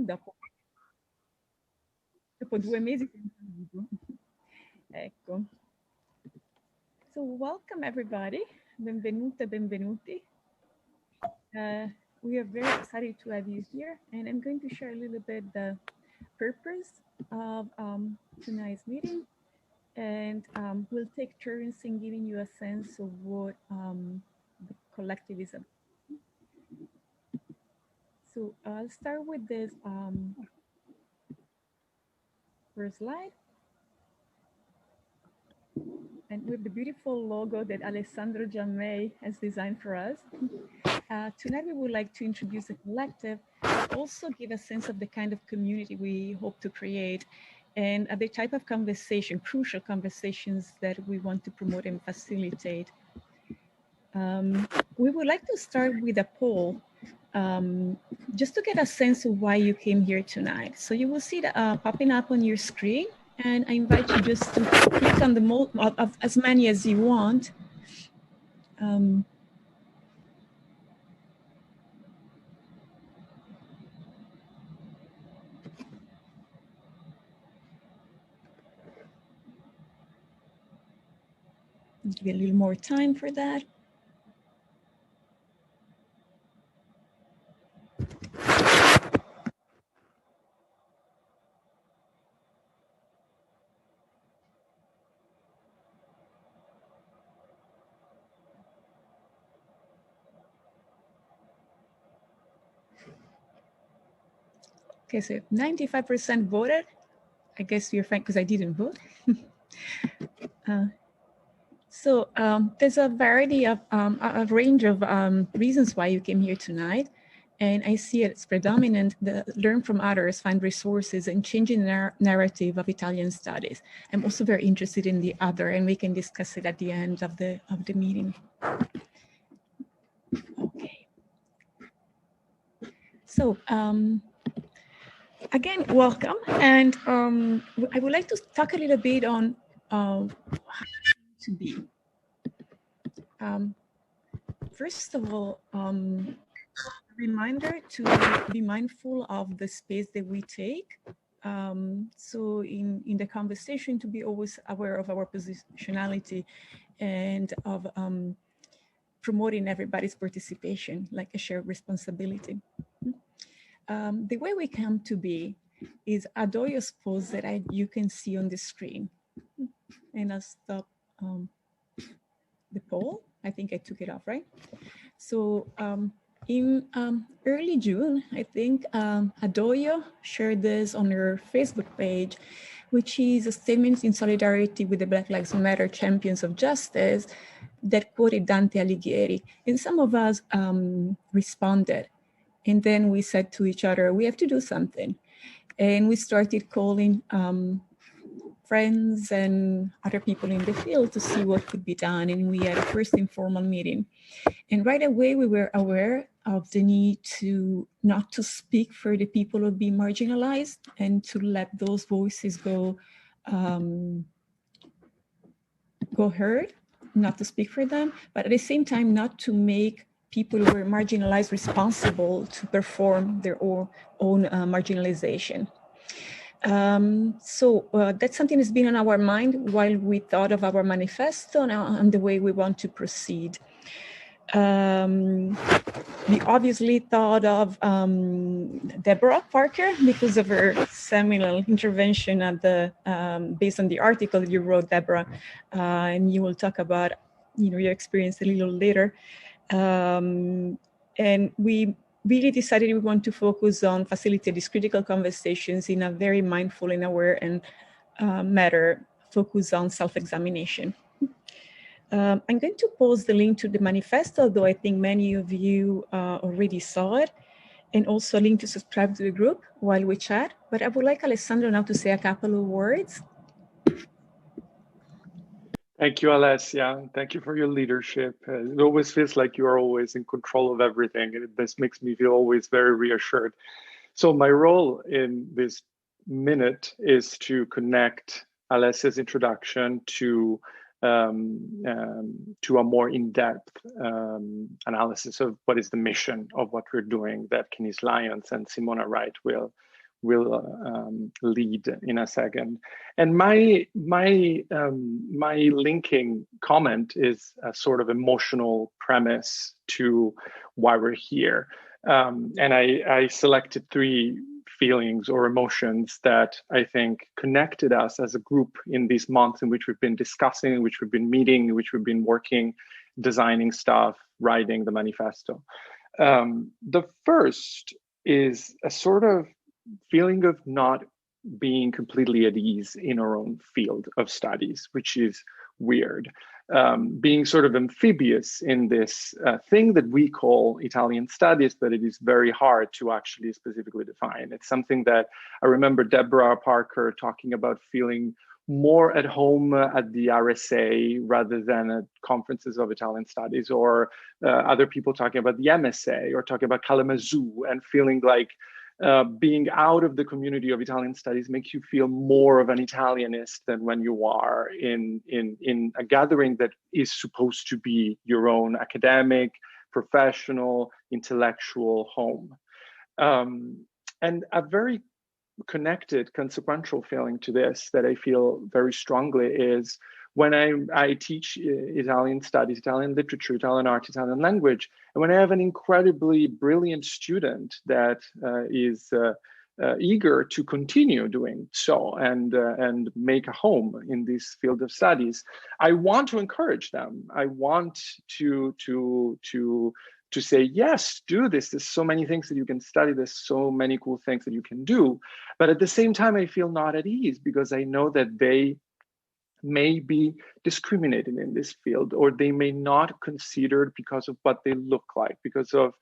dopo 2 mesi senza video. Ecco. So welcome everybody, benvenute, benvenuti. We are very excited to have you here, and I'm going to share a little bit the purpose of tonight's meeting, and we'll take turns in giving you a sense of what the collective is about. So I'll start with this first slide. And with the beautiful logo that Alessandro Giammei has designed for us. Tonight we would like to introduce the collective, but also give a sense of the kind of community we hope to create and the type of conversation, crucial conversations that we want to promote and facilitate. We would like to start with a poll, just to get a sense of why you came here tonight. So you will see that popping up on your screen, and I invite you just to click on the of as many as you want. Give you a little more time for that. Okay, so 95% voted. I guess you're fine because I didn't vote. So there's a variety of, a range of reasons why you came here tonight. And I see it's predominant, the learn from others, find resources, and changing the narrative of Italian studies. I'm also very interested in the other, and we can discuss it at the end of the meeting. Okay. So again, welcome. And I would like to talk a little bit on how to be. First of all, reminder to be mindful of the space that we take. So in the conversation, to be always aware of our positionality and of promoting everybody's participation, like a shared responsibility. The way we come to be is Adoyo's pose that you can see on the screen. And I'll stop the poll. I think I took it off, right? So in early June, I think Adoyo shared this on her Facebook page, which is a statement in solidarity with the Black Lives Matter champions of justice that quoted Dante Alighieri. And some of us responded. And then we said to each other, we have to do something. And we started calling friends and other people in the field to see what could be done. And we had a first informal meeting. And right away, we were aware of the need to not to speak for the people who be marginalized and to let those voices go heard, not to speak for them, but at the same time, not to make people who were marginalized responsible to perform their own marginalization. So that's something that's been on our mind while we thought of our manifesto and the way we want to proceed. We obviously thought of Deborah Parker because of her seminal intervention at the based on the article you wrote, Deborah, and you will talk about your experience a little later. And we really decided we want to focus on facilitate these critical conversations in a very mindful and aware and matter, focus on self-examination. I'm going to post the link to the manifesto, though I think many of you already saw it, and also a link to subscribe to the group while we chat. But I would like Alessandro now to say a couple of words. Thank you, Alessia. Thank you for your leadership. It always feels like you are always in control of everything, and this makes me feel always very reassured. So my role in this minute is to connect Alessia's introduction to a more in-depth analysis of what is the mission of what we're doing that Kenny's Lyons and Simona Wright will lead in a second. And my linking comment is a sort of emotional premise to why we're here. And I selected 3 feelings or emotions that I think connected us as a group in these months in which we've been discussing, in which we've been meeting, in which we've been working, designing stuff, writing the manifesto. The first is a sort of feeling of not being completely at ease in our own field of studies, which is weird. Being sort of amphibious in this thing that we call Italian studies, but it is very hard to actually specifically define. It's something that I remember Deborah Parker talking about, feeling more at home at the RSA rather than at conferences of Italian studies, or other people talking about the MSA or talking about Kalamazoo, and feeling like being out of the community of Italian studies makes you feel more of an Italianist than when you are in a gathering that is supposed to be your own academic, professional, intellectual home. And a very connected, consequential feeling to this that I feel very strongly is when I teach Italian studies, Italian literature, Italian art, Italian language, and when I have an incredibly brilliant student that is eager to continue doing so and make a home in this field of studies, I want to encourage them. I want to say, yes, do this. There's so many things that you can study. There's so many cool things that you can do. But at the same time, I feel not at ease because I know that they may be discriminated in this field, or they may not considered because of what they look like, because of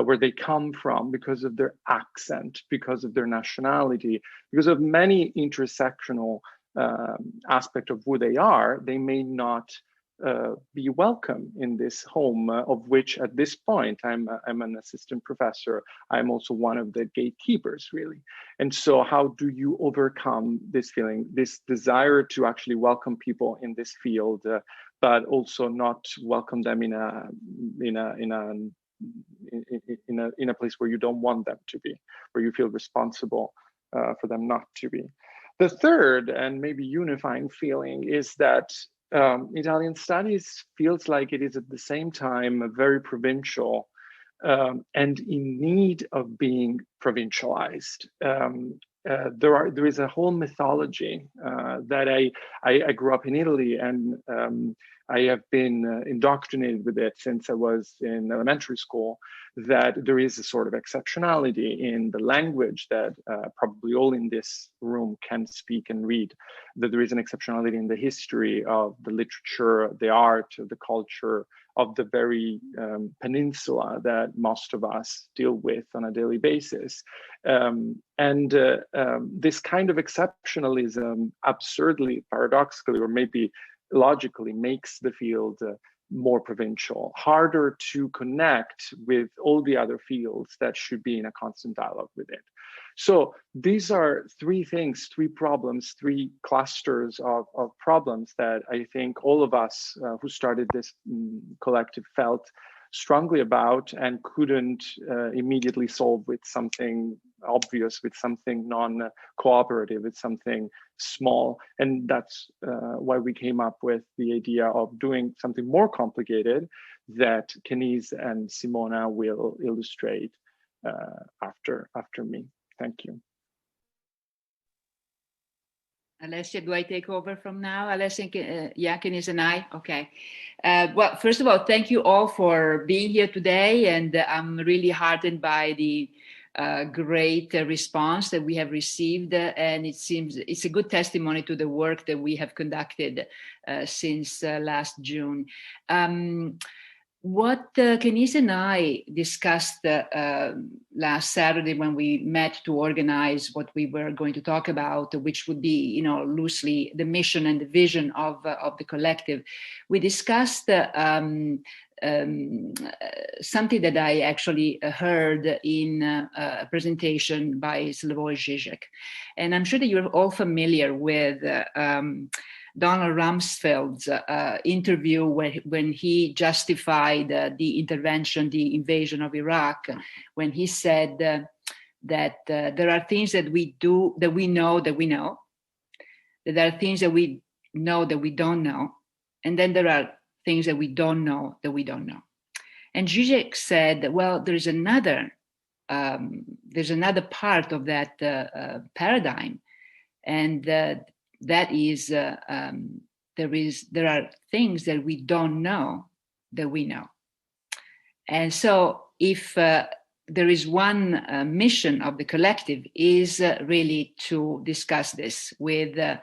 where they come from, because of their accent, because of their nationality, because of many intersectional aspect of who they are. They may not be welcome in this home, of which at this point I'm an assistant professor. I'm also one of the gatekeepers, really. And so how do you overcome this feeling, this desire to actually welcome people in this field, but also not welcome them in a place where you don't want them to be, where you feel responsible for them not to be. The third and maybe unifying feeling is that Italian studies feels like it is at the same time very provincial and in need of being provincialized. There is a whole mythology that I grew up in Italy, and I have been indoctrinated with it since I was in elementary school, that there is a sort of exceptionality in the language that probably all in this room can speak and read, that there is an exceptionality in the history of the literature, the art, the culture of the very peninsula that most of us deal with on a daily basis. This kind of exceptionalism absurdly, paradoxically, or maybe logically makes the field more provincial, harder to connect with all the other fields that should be in a constant dialogue with it. So these are 3 things, 3 problems, 3 clusters of problems that I think all of us who started this collective felt strongly about and couldn't immediately solve with something obvious, with something non-cooperative, with something small. And that's why we came up with the idea of doing something more complicated that Kenise and Simona will illustrate after me. Thank you. Alessia, do I take over from now? Alessia, Kenise and I? Okay. Well, first of all, thank you all for being here today. And I'm really heartened by the great response that we have received. And it seems it's a good testimony to the work that we have conducted since last June. What Kenise and I discussed last Saturday when we met to organize what we were going to talk about, which would be, loosely the mission and the vision of the collective, we discussed something that I actually heard in a presentation by Slavoj Žižek. And I'm sure that you're all familiar with Donald Rumsfeld's interview when he justified the intervention, the invasion of Iraq, when he said, that there are things that we do, that we know, that there are things that we know that we don't know, and then there are things that we don't know that we don't know. And Zizek said that, well, there's another part of that paradigm, and that is there are things that we don't know that we know. And so if there is one mission of the collective is really to discuss this with a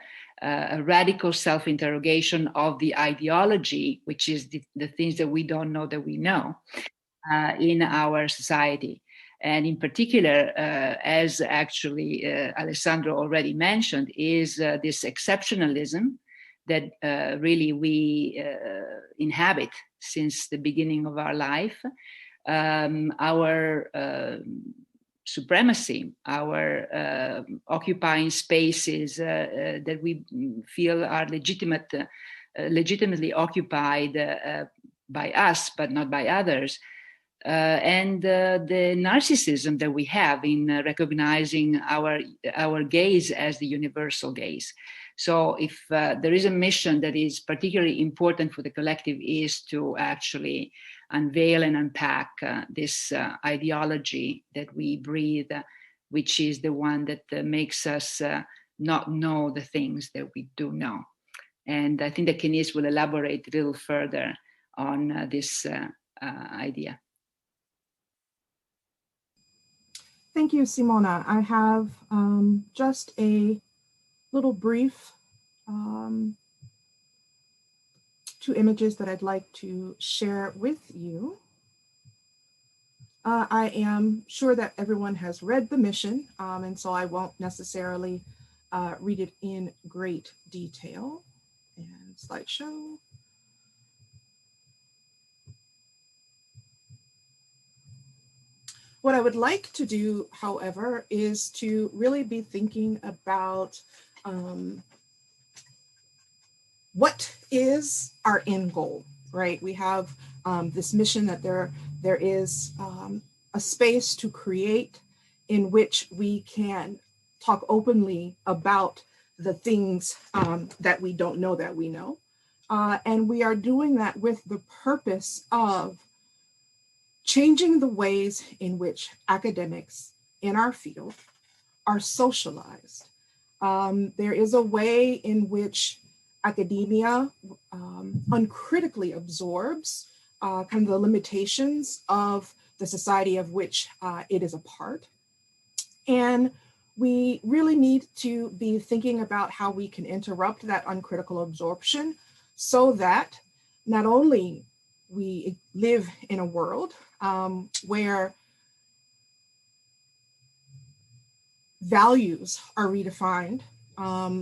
radical self-interrogation of the ideology, which is the things that we don't know that we know in our society. And in particular, as actually Alessandro already mentioned, is this exceptionalism that really we inhabit since the beginning of our life. Our supremacy, our occupying spaces that we feel are legitimately occupied by us, but not by others. And the narcissism that we have in recognizing our gaze as the universal gaze. So if there is a mission that is particularly important for the collective, is to actually unveil and unpack this ideology that we breathe, which is the one that makes us not know the things that we do know. And I think that Kenise will elaborate a little further on this idea. Thank you, Simona. I have just a little brief 2 images that I'd like to share with you. I am sure that everyone has read the mission, and so I won't necessarily read it in great detail. And slideshow. What I would like to do, however, is to really be thinking about what is our end goal, right? We have this mission that there is a space to create in which we can talk openly about the things that we don't know that we know. And we are doing that with the purpose of changing the ways in which academics in our field are socialized. There is a way in which academia uncritically absorbs kind of the limitations of the society of which it is a part. And we really need to be thinking about how we can interrupt that uncritical absorption so that not only we live in a world where values are redefined,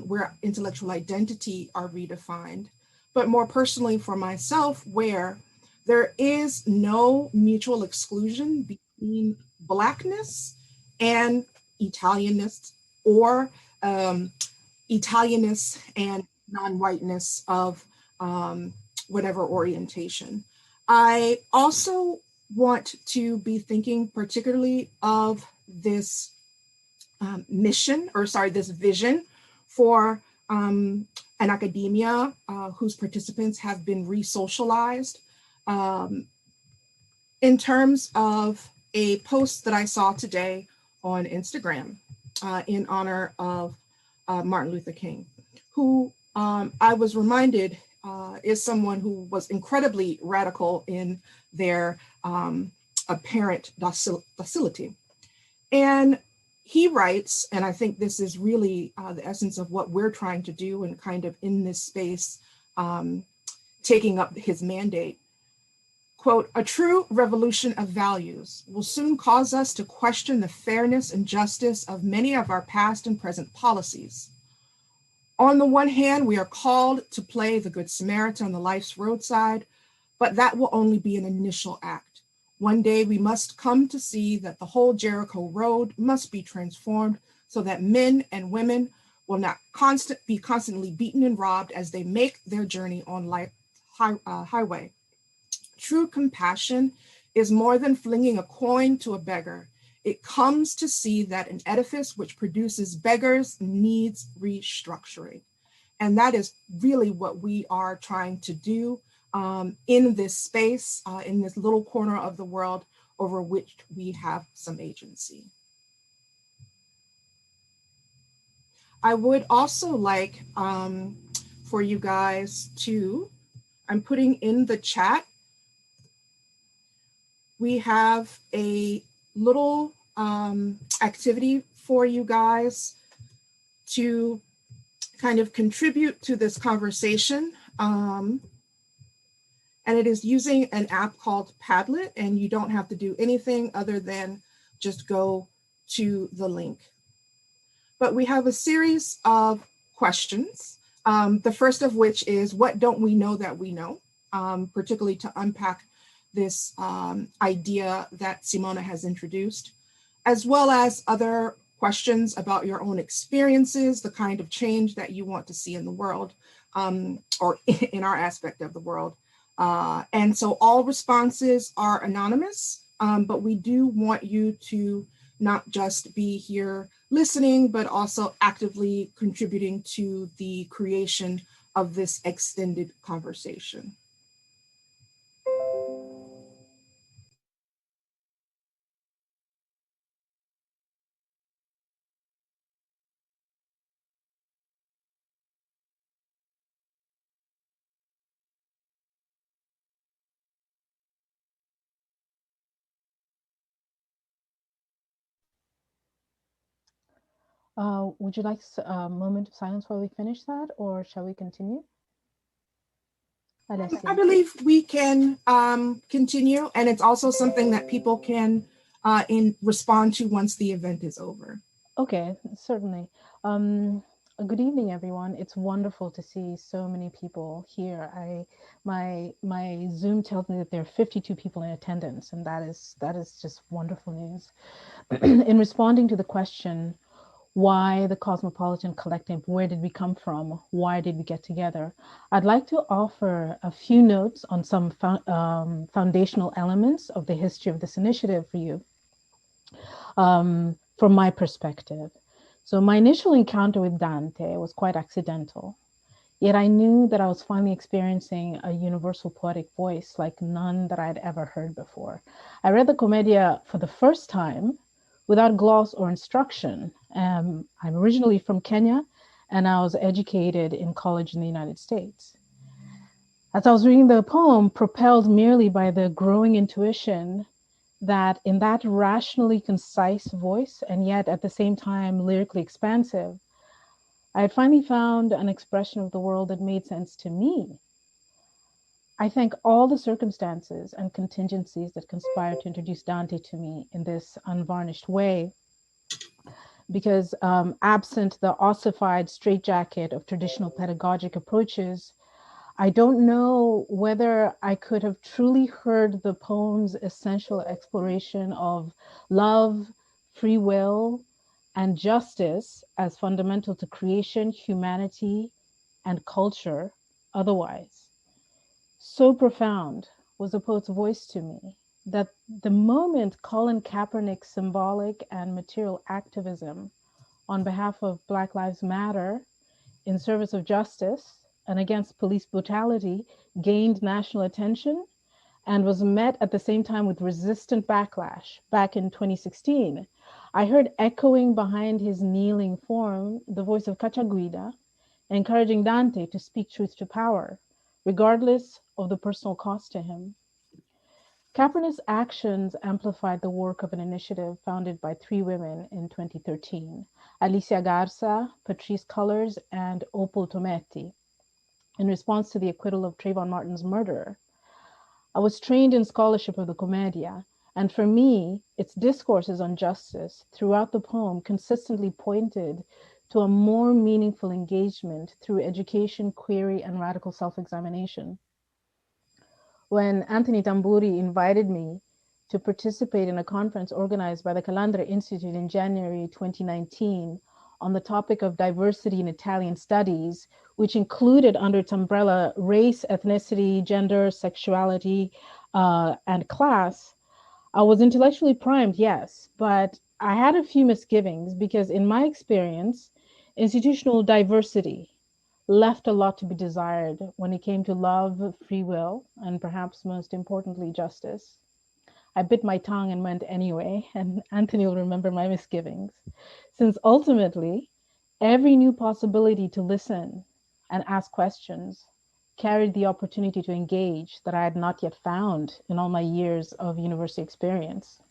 where intellectual identity are redefined, but more personally for myself, where there is no mutual exclusion between Blackness and Italianness, or Italianness and non-whiteness of whatever orientation. I also want to be thinking particularly of this this vision for an academia whose participants have been re-socialized in terms of a post that I saw today on Instagram in honor of Martin Luther King, who I was reminded is someone who was incredibly radical in their apparent docility. And he writes, and I think this is really the essence of what we're trying to do and kind of in this space, taking up his mandate, quote, "A true revolution of values will soon cause us to question the fairness and justice of many of our past and present policies. On the one hand, we are called to play the Good Samaritan on the life's roadside, but that will only be an initial act. One day we must come to see that the whole Jericho road must be transformed so that men and women will not be constantly beaten and robbed as they make their journey on life highway. True compassion is more than flinging a coin to a beggar. it comes to see that an edifice which produces beggars needs restructuring. And that is really what we are trying to do in this space, in this little corner of the world over which we have some agency. I would also like for you guys to, I'm putting in the chat, we have a little activity for you guys to kind of contribute to this conversation. And it is using an app called Padlet, and you don't have to do anything other than just go to the link. But we have a series of questions. The first of which is, what don't we know that we know? Particularly to unpack this idea that Simone has introduced, as well as other questions about your own experiences, the kind of change that you want to see in the world, or in our aspect of the world. And so all responses are anonymous, but we do want you to not just be here listening, but also actively contributing to the creation of this extended conversation. Would you like a moment of silence while we finish that, or shall we continue? Alessia. I believe we can continue, and it's also something that people can respond to once the event is over. Okay, certainly. Good evening, everyone. It's wonderful to see so many people here. My Zoom tells me that there are 52 people in attendance, and that is just wonderful news. In responding to the question, why the Cosmopolitan Collective? Where did we come from? Why did we get together? I'd like to offer a few notes on some foundational elements of the history of this initiative for you, from my perspective. So my initial encounter with Dante was quite accidental, yet I knew that I was finally experiencing a universal poetic voice like none that I'd ever heard before. I read the Commedia for the first time without gloss or instruction. I'm originally from Kenya, and I was educated in college in the United States. As I was reading the poem, propelled merely by the growing intuition that in that rationally concise voice, and yet at the same time lyrically expansive, I had finally found an expression of the world that made sense to me. I thank all the circumstances and contingencies that conspired to introduce Dante to me in this unvarnished way, because absent the ossified straitjacket of traditional pedagogic approaches, I don't know whether I could have truly heard the poem's essential exploration of love, free will, and justice as fundamental to creation, humanity, and culture otherwise. So profound was the poet's voice to me that the moment Colin Kaepernick's symbolic and material activism on behalf of Black Lives Matter in service of justice and against police brutality gained national attention and was met at the same time with resistant backlash back in 2016, I heard echoing behind his kneeling form the voice of Cacciaguida, encouraging Dante to speak truth to power, regardless of the personal cost to him. Kaepernick's actions amplified the work of an initiative founded by 3 women in 2013, Alicia Garza, Patrice Cullors, and Opal Tometi, in response to the acquittal of Trayvon Martin's murderer. I was trained in scholarship of the Commedia, and for me, its discourses on justice throughout the poem consistently pointed to a more meaningful engagement through education, query, and radical self-examination. When Anthony Tamburi invited me to participate in a conference organized by the Calandra Institute in January 2019 on the topic of diversity in Italian studies, which included under its umbrella race, ethnicity, gender, sexuality, and class, I was intellectually primed, yes, but I had a few misgivings because in my experience, institutional diversity left a lot to be desired when it came to love, free will, and perhaps most importantly, justice. I bit my tongue and went anyway, and Anthony will remember my misgivings, since ultimately, every new possibility to listen and ask questions carried the opportunity to engage that I had not yet found in all my years of university experience.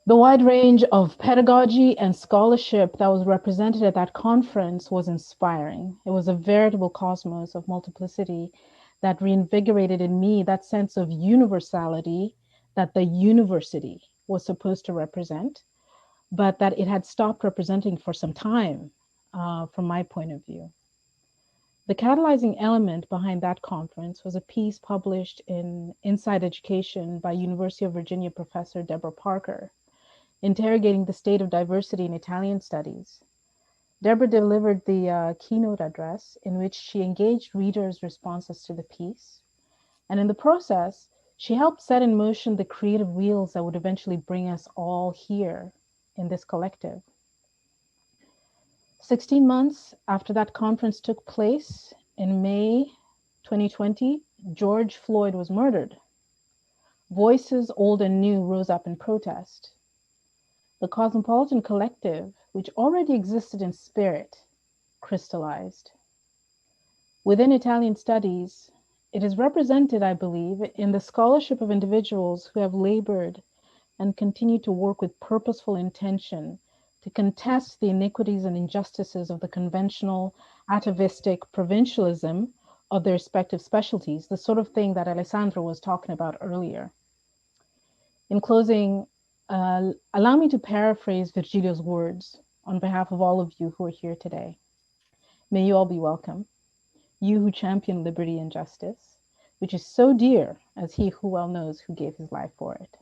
The wide range of pedagogy and scholarship that was represented at that conference was inspiring. It was a veritable cosmos of multiplicity that reinvigorated in me that sense of universality that the university was supposed to represent, but that it had stopped representing for some time, from my point of view. The catalyzing element behind that conference was a piece published in Inside Education by University of Virginia professor Deborah Parker, interrogating the state of diversity in Italian studies. Deborah delivered the keynote address in which she engaged readers' responses to the piece. And in the process, she helped set in motion the creative wheels that would eventually bring us all here in this collective. 16 months after that conference took place, in May 2020, George Floyd was murdered. Voices old and new rose up in protest. The Cosmopolitan collective, which already existed in spirit, crystallized. Within Italian studies, it is represented, I believe, in the scholarship of individuals who have labored and continue to work with purposeful intention to contest the iniquities and injustices of the conventional, atavistic provincialism of their respective specialties, the sort of thing that Alessandro was talking about earlier. In closing, allow me to paraphrase Virgilio's words on behalf of all of you who are here today. May you all be welcome, you who champion liberty and justice, which is so dear as he who well knows who gave his life for it.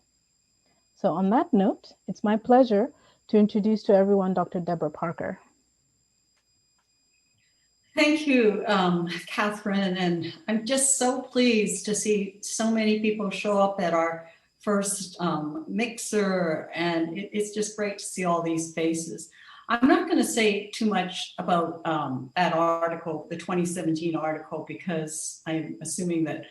So on that note, it's my pleasure to introduce to everyone Dr. Deborah Parker. Thank you, Catherine, and I'm just so pleased to see so many people show up at our first mixer, and it's just great to see all these faces. I'm not going to say too much about that article, the 2017 article, because I'm assuming that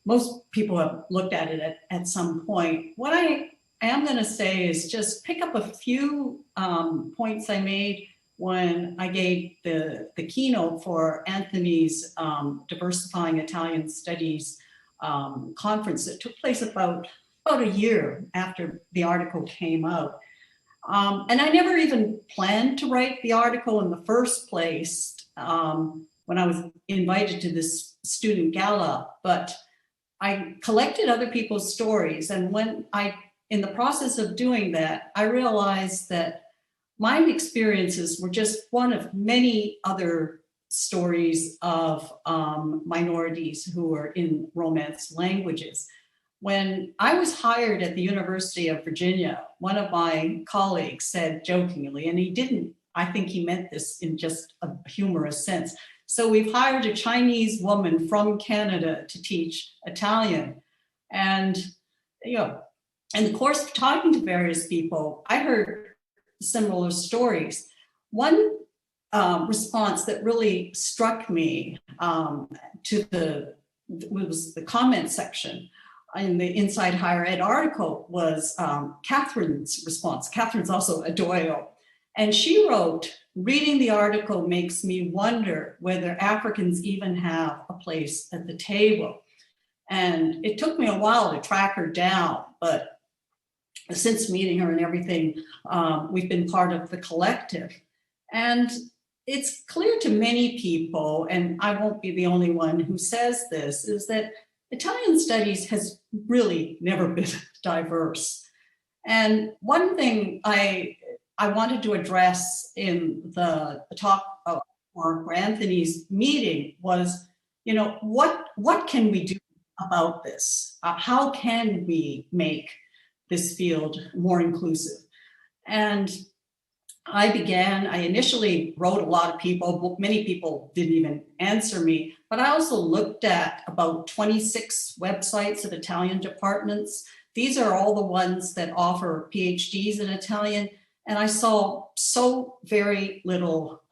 most people have looked at it at some point. What I am going to say is just pick up a few points I made when I gave the keynote for Anthony's Diversifying Italian Studies conference that took place about a year after the article came out. And I never even planned to write the article in the first place when I was invited to this student gala, but I collected other people's stories. And when in the process of doing that, I realized that my experiences were just one of many other stories of minorities who were in Romance languages. When I was hired at the University of Virginia, one of my colleagues said jokingly, and he didn't, I think he meant this in just a humorous sense, so we've hired a Chinese woman from Canada to teach Italian. And, you know, in the course of talking to various people, I heard similar stories. One response that really struck me was the comment section in the Inside Higher Ed article was Catherine's response. Catherine's also Adoyo. And she wrote, "Reading the article makes me wonder whether Africans even have a place at the table." And it took me a while to track her down, but since meeting her and everything, we've been part of the collective. And it's clear to many people, and I won't be the only one who says this, is that Italian studies has really never been diverse. And one thing I wanted to address in the talk for Anthony's meeting was, you know, what can we do about this? How can we make this field more inclusive? And I initially wrote a lot of people, many people didn't even answer me, but I also looked at about 26 websites of Italian departments These are all the ones that offer PhDs in Italian. And I saw so very little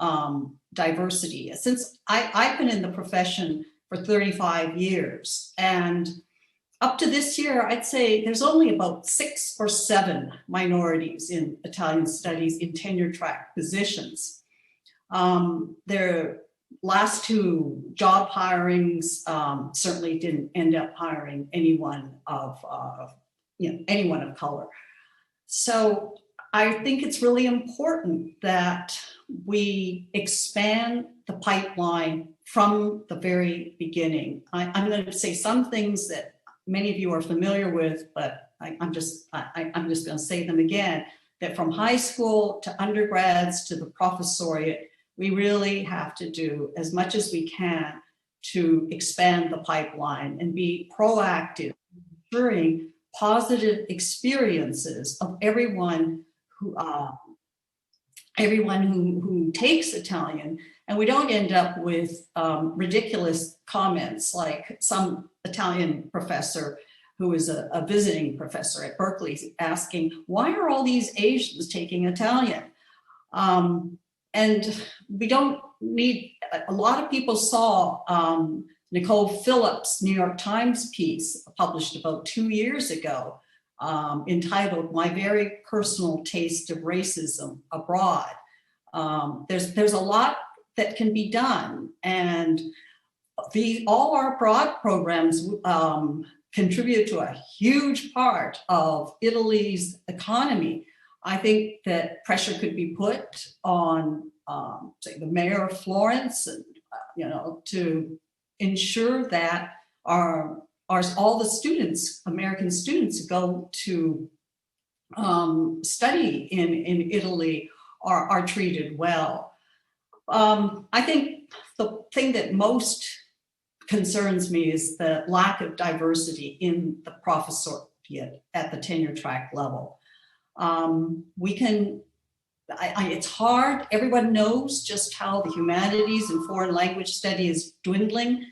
diversity. Since I've been in the profession for 35 years, and up to this year, I'd say there's only about 6 or 7 minorities in Italian studies in tenure track positions. Their last 2 job hirings certainly didn't end up hiring anyone of anyone of color. So I think it's really important that we expand the pipeline from the very beginning. I'm going to say some things that many of you are familiar with, but I'm just going to say them again, that from high school to undergrads to the professoriate, we really have to do as much as we can to expand the pipeline and be proactive, ensuring positive experiences of everyone who takes Italian, and we don't end up with ridiculous comments like some Italian professor who is a visiting professor at Berkeley asking, why are all these Asians taking Italian? And we don't need, a lot of people saw Nicole Phillips' New York Times piece published about 2 years ago, entitled "My Very Personal Taste of Racism Abroad." There's a lot that can be done, and all our abroad programs contribute to a huge part of Italy's economy. I think that pressure could be put on, say, the mayor of Florence, and to ensure that all the students, American students who go to study in Italy are treated well. I think the thing that most concerns me is the lack of diversity in the professoriate at the tenure track level. It's hard. Everyone knows just how the humanities and foreign language study is dwindling,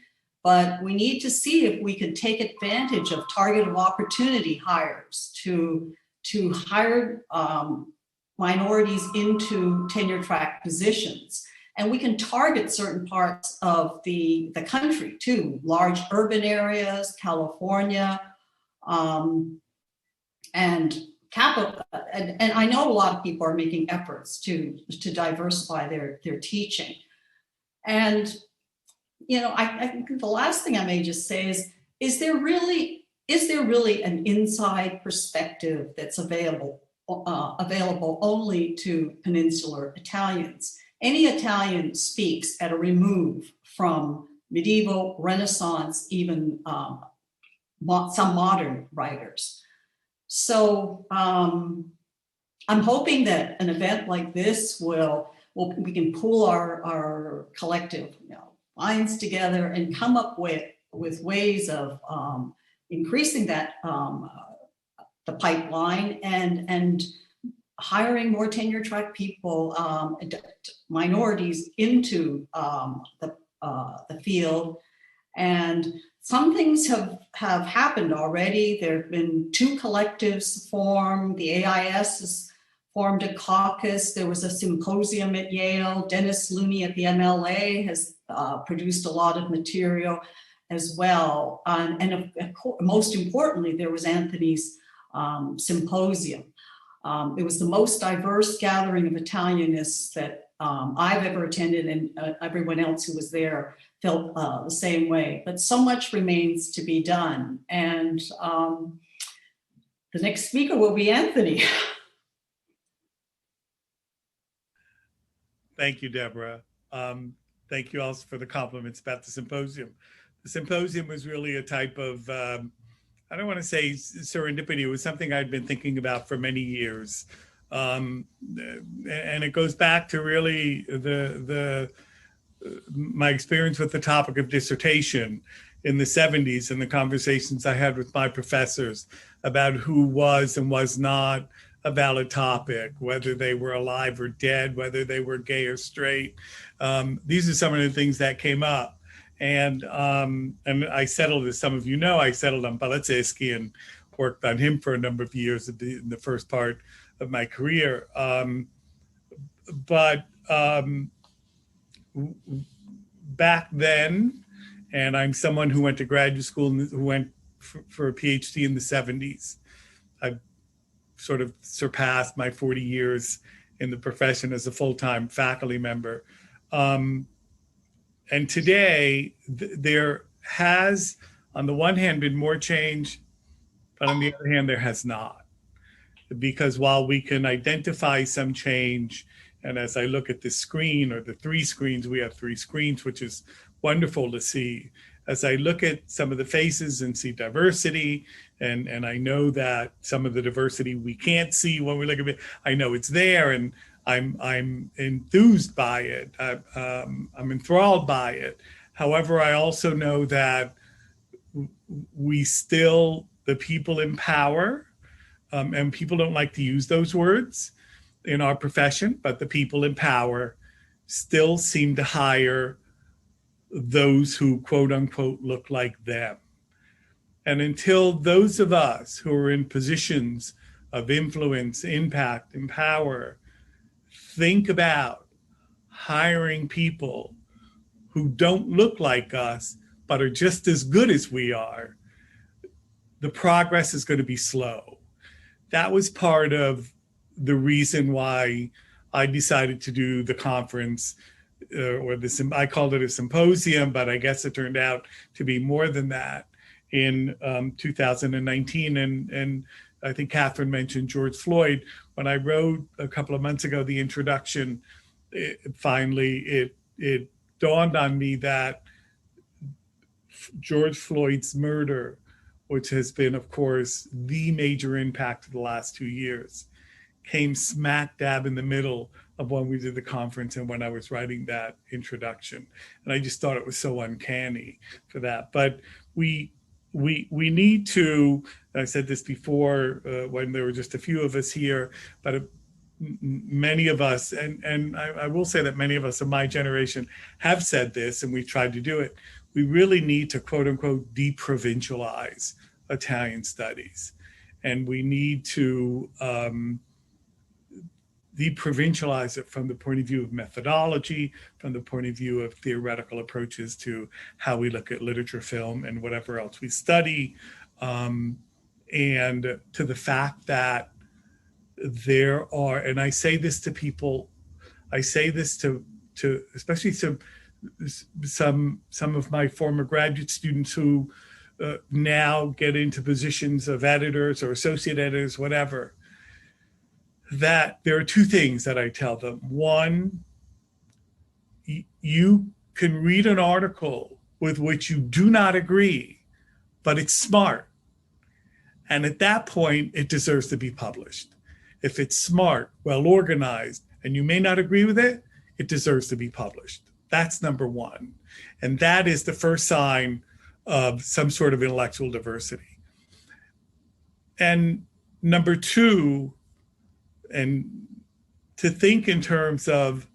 but we need to see if we can take advantage of targeted opportunity hires to hire minorities into tenure track positions. And we can target certain parts of the country too, large urban areas, California, and I know a lot of people are making efforts to diversify their teaching. And I think the last thing I may just say is there really an inside perspective that's available only to Peninsular Italians? Any Italian speaks at a remove from medieval, Renaissance, even some modern writers. So I'm hoping that an event like this we can pool our collective minds together and come up with ways of increasing that the pipeline and hiring more tenure track people, minorities into the field. And some things have happened already. There have been 2 collectives formed. The AIS has formed a caucus. There was a symposium at Yale. Dennis Looney at the MLA has produced a lot of material as well. And most importantly, there was Anthony's symposium. It was the most diverse gathering of Italianists that I've ever attended, and everyone else who was there felt the same way. But so much remains to be done. And the next speaker will be Anthony. Thank you, Deborah. Thank you also for the compliments about the symposium. The symposium was really a type of, I don't want to say serendipity, it was something I'd been thinking about for many years. And it goes back to really my experience with the topic of dissertation in the 70s and the conversations I had with my professors about who was and was not a valid topic, whether they were alive or dead, whether they were gay or straight. These are some of the things that came up. And I settled, as some of you know, I settled on Palazzeschi and worked on him for a number of years in the first part of my career. But back then, and I'm someone who went to graduate school and who went for a PhD in the 70s. I've sort of surpassed my 40 years in the profession as a full-time faculty member. And today, there has, on the one hand, been more change, but on the other hand, there has not. Because while we can identify some change, and as I look at the screen, or the three screens, we have three screens, which is wonderful to see. As I look at some of the faces and see diversity, and I know that some of the diversity we can't see when we look at it, I know it's there, and I'm enthused by it. I'm enthralled by it. However, I also know that we still, the people in power, and people don't like to use those words in our profession, but the people in power still seem to hire those who quote unquote look like them. And until those of us who are in positions of influence, impact, and power think about hiring people who don't look like us, but are just as good as we are, the progress is going to be slow. That was part of the reason why I decided to do the conference, I called it a symposium, but I guess it turned out to be more than that in 2019. And I think Catherine mentioned George Floyd. When I wrote a couple of months ago the introduction, finally it dawned on me that George Floyd's murder, which has been, of course, the major impact of the last 2 years, came smack dab in the middle of when we did the conference and when I was writing that introduction. And I just thought it was so uncanny for that. But we need to, I said this before when there were just a few of us here, but many of us, and I will say that many of us of my generation have said this, and we've tried to do it. We really need to, quote unquote, deprovincialize Italian studies. And we need to deprovincialize it from the point of view of methodology, from the point of view of theoretical approaches to how we look at literature, film, and whatever else we study, and to the fact that there are, and I say this to people, I say this to especially some of my former graduate students who now get into positions of editors or associate editors, whatever, that there are two things that I tell them. One, you can read an article with which you do not agree, but it's smart. And at that point, it deserves to be published. If it's smart, well organized, and you may not agree with it, it deserves to be published. That's number one. And that is the first sign of some sort of intellectual diversity. And number two, and to think in terms of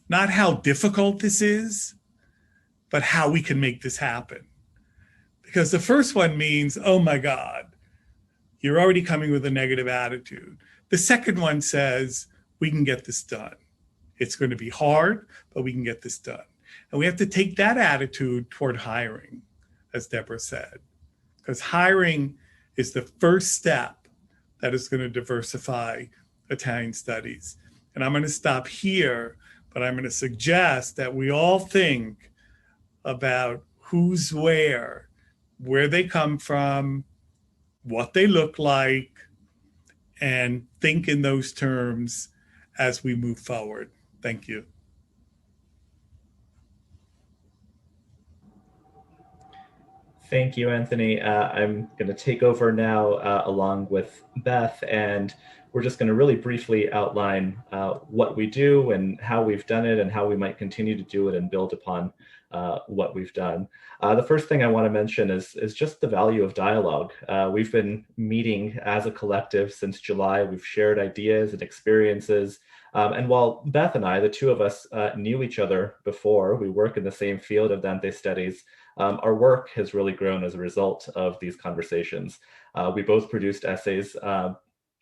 not how difficult this is, but how we can make this happen. Because the first one means, oh my God, you're already coming with a negative attitude. The second one says, we can get this done. It's going to be hard, but we can get this done. And we have to take that attitude toward hiring, as Deborah said, because hiring is the first step that is going to diversify Italian studies. And I'm going to stop here, but I'm going to suggest that we all think about who's where they come from, what they look like, and think in those terms as we move forward. Thank you. Thank you, Anthony. I'm going to take over now along with Beth, and we're just going to really briefly outline what we do and how we've done it and how we might continue to do it and build upon what we've done. The first thing I want to mention is just the value of dialogue. We've been meeting as a collective since July. We've shared ideas and experiences. And while Beth and I, the two of us, knew each other before, we work in the same field of Dante studies, our work has really grown as a result of these conversations. We both produced essays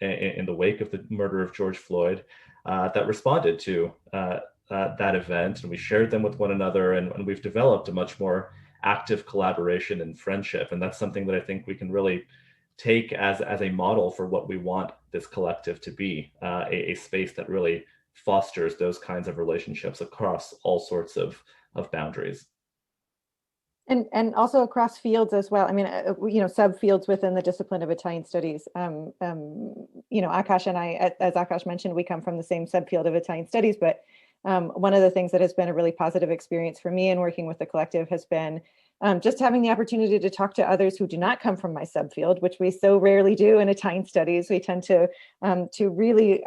in the wake of the murder of George Floyd that responded to that event, and we shared them with one another, and we've developed a much more active collaboration and friendship. And that's something that I think we can really take as a model for what we want this collective to be, a space that really fosters those kinds of relationships across all sorts of boundaries. And also across fields as well. I mean, subfields within the discipline of Italian studies. Akash and I, as Akash mentioned, we come from the same subfield of Italian studies, but one of the things that has been a really positive experience for me in working with the collective has been just having the opportunity to talk to others who do not come from my subfield, which we so rarely do in Italian studies. We tend to really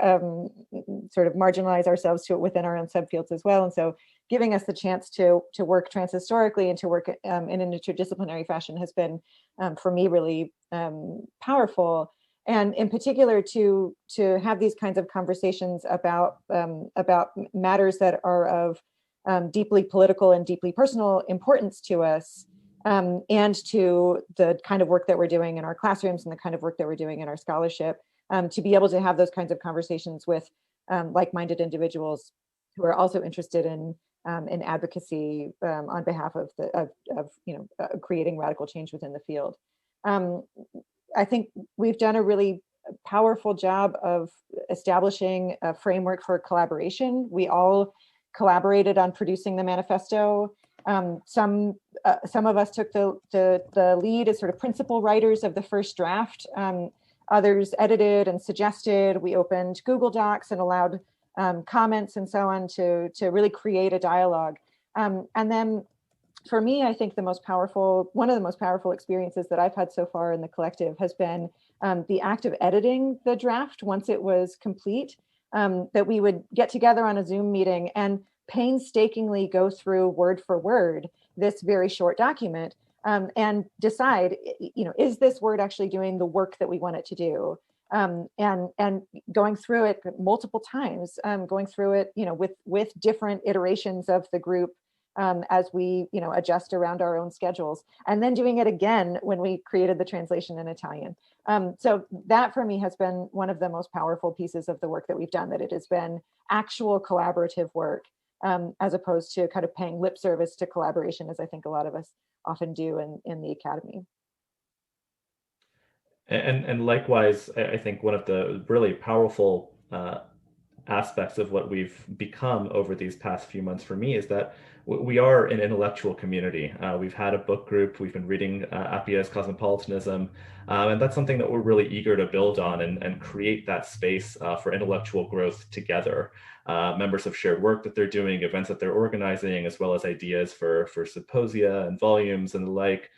sort of marginalize ourselves to within our own subfields as well. And so giving us the chance to work transhistorically and to work in an interdisciplinary fashion has been, for me, really powerful. And in particular, to have these kinds of conversations about matters that are of deeply political and deeply personal importance to us, and to the kind of work that we're doing in our classrooms and the kind of work that we're doing in our scholarship, to be able to have those kinds of conversations with like-minded individuals who are also interested in advocacy on behalf of creating radical change within the field. I think we've done a really powerful job of establishing a framework for collaboration. We all collaborated on producing the manifesto. Some of us took the lead as sort of principal writers of the first draft. Others edited and suggested. We opened Google Docs and allowed comments and so on to really create a dialogue. And then for me, I think one of the most powerful experiences that I've had so far in the collective has been the act of editing the draft once it was complete, that we would get together on a Zoom meeting and painstakingly go through word for word this very short document and decide, is this word actually doing the work that we want it to do? And going through it multiple times, going through it, with different iterations of the group as we, adjust around our own schedules, and then doing it again when we created the translation in Italian. So that for me has been one of the most powerful pieces of the work that we've done, that it has been actual collaborative work, as opposed to kind of paying lip service to collaboration, as I think a lot of us often do in the academy. And likewise, I think one of the really powerful aspects of what we've become over these past few months for me is that we are an intellectual community. We've had a book group, we've been reading Appiah's Cosmopolitanism, and that's something that we're really eager to build on and create that space for intellectual growth together. Members have shared work that they're doing, events that they're organizing, as well as ideas for symposia and volumes and the like.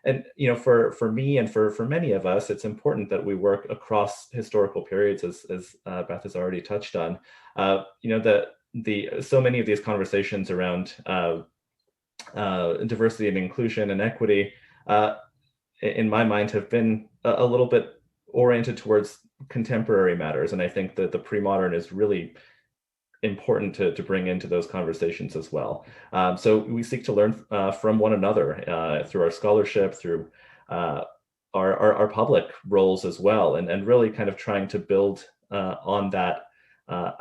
And for me and for many of us, it's important that we work across historical periods, as Beth has already touched on. So many of these conversations around diversity and inclusion and equity, in my mind, have been a little bit oriented towards contemporary matters, and I think that the pre-modern is really important to bring into those conversations as well. So we seek to learn from one another through our scholarship, through our public roles as well, and really kind of trying to build on that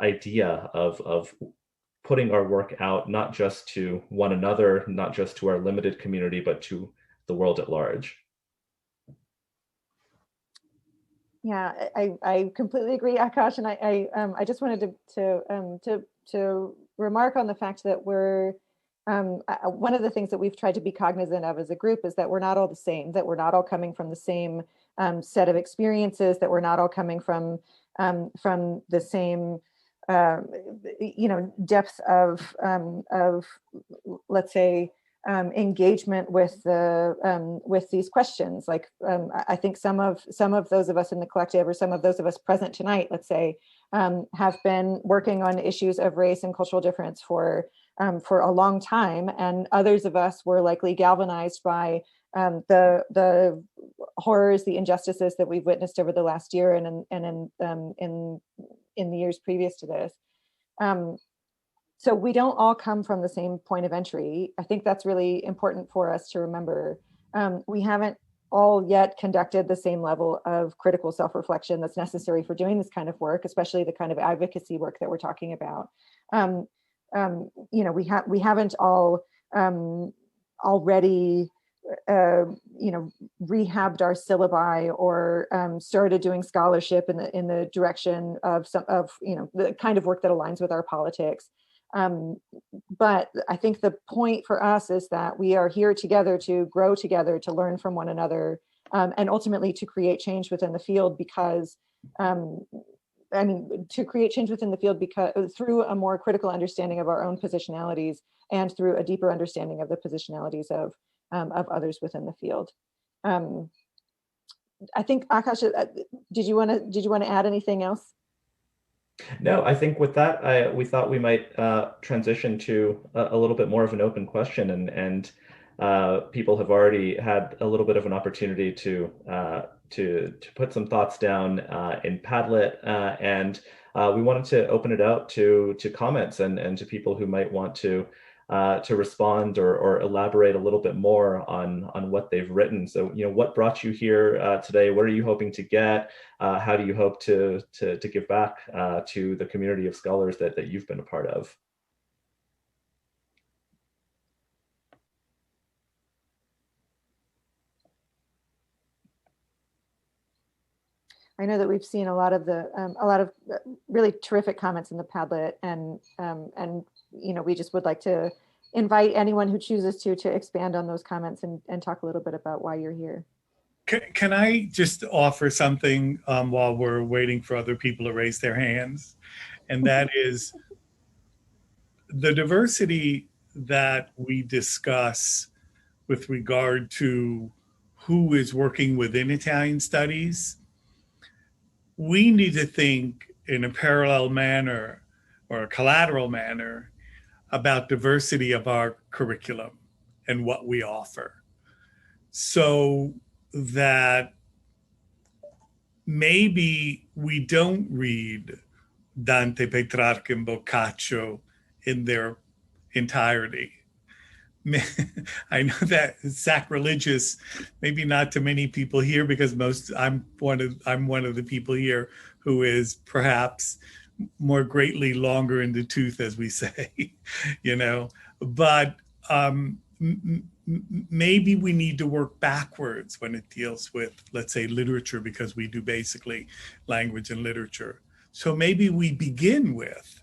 idea of putting our work out, not just to one another, not just to our limited community, but to the world at large. Yeah, I completely agree, Akash, and I just wanted to remark on the fact that we're one of the things that we've tried to be cognizant of as a group is that we're not all the same, that we're not all coming from the same set of experiences, that we're not all coming from the same depth of let's say engagement with these questions. Like I think some of those of us in the collective, or some of those of us present tonight, let's say, have been working on issues of race and cultural difference for a long time, and others of us were likely galvanized by the horrors, the injustices that we've witnessed over the last year and in the years previous to this. So we don't all come from the same point of entry. I think that's really important for us to remember. We haven't all yet conducted the same level of critical self-reflection that's necessary for doing this kind of work, especially the kind of advocacy work that we're talking about. You know, we haven't all already rehabbed our syllabi or started doing scholarship in the direction of the kind of work that aligns with our politics. But I think the point for us is that we are here together to grow together, to learn from one another, and ultimately to create change within the field because, to create change within the field because through a more critical understanding of our own positionalities and through a deeper understanding of the positionalities of others within the field. I think Akash, did you want to add anything else? No, I think with that, we thought we might transition to a little bit more of an open question, and people have already had a little bit of an opportunity to put some thoughts down in Padlet, and we wanted to open it out to comments and to people who might want to respond or elaborate a little bit more on what they've written. So, you know, what brought you here today? What are you hoping to get? How do you hope to give back to the community of scholars that you've been a part of? I know that we've seen a lot of really terrific comments in the Padlet, and you know, we just would like to invite anyone who chooses to expand on those comments and talk a little bit about why you're here. Can I just offer something while we're waiting for other people to raise their hands? And that is the diversity that we discuss with regard to who is working within Italian studies. We need to think in a parallel manner or a collateral manner about diversity of our curriculum and what we offer, so that maybe we don't read Dante, Petrarca, and Boccaccio in their entirety. I know that it's sacrilegious, maybe not to many people here, because I'm one of the people here who is perhaps more greatly longer in the tooth, as we say, you know. But maybe we need to work backwards when it deals with, let's say, literature, because we do basically language and literature. So maybe we begin with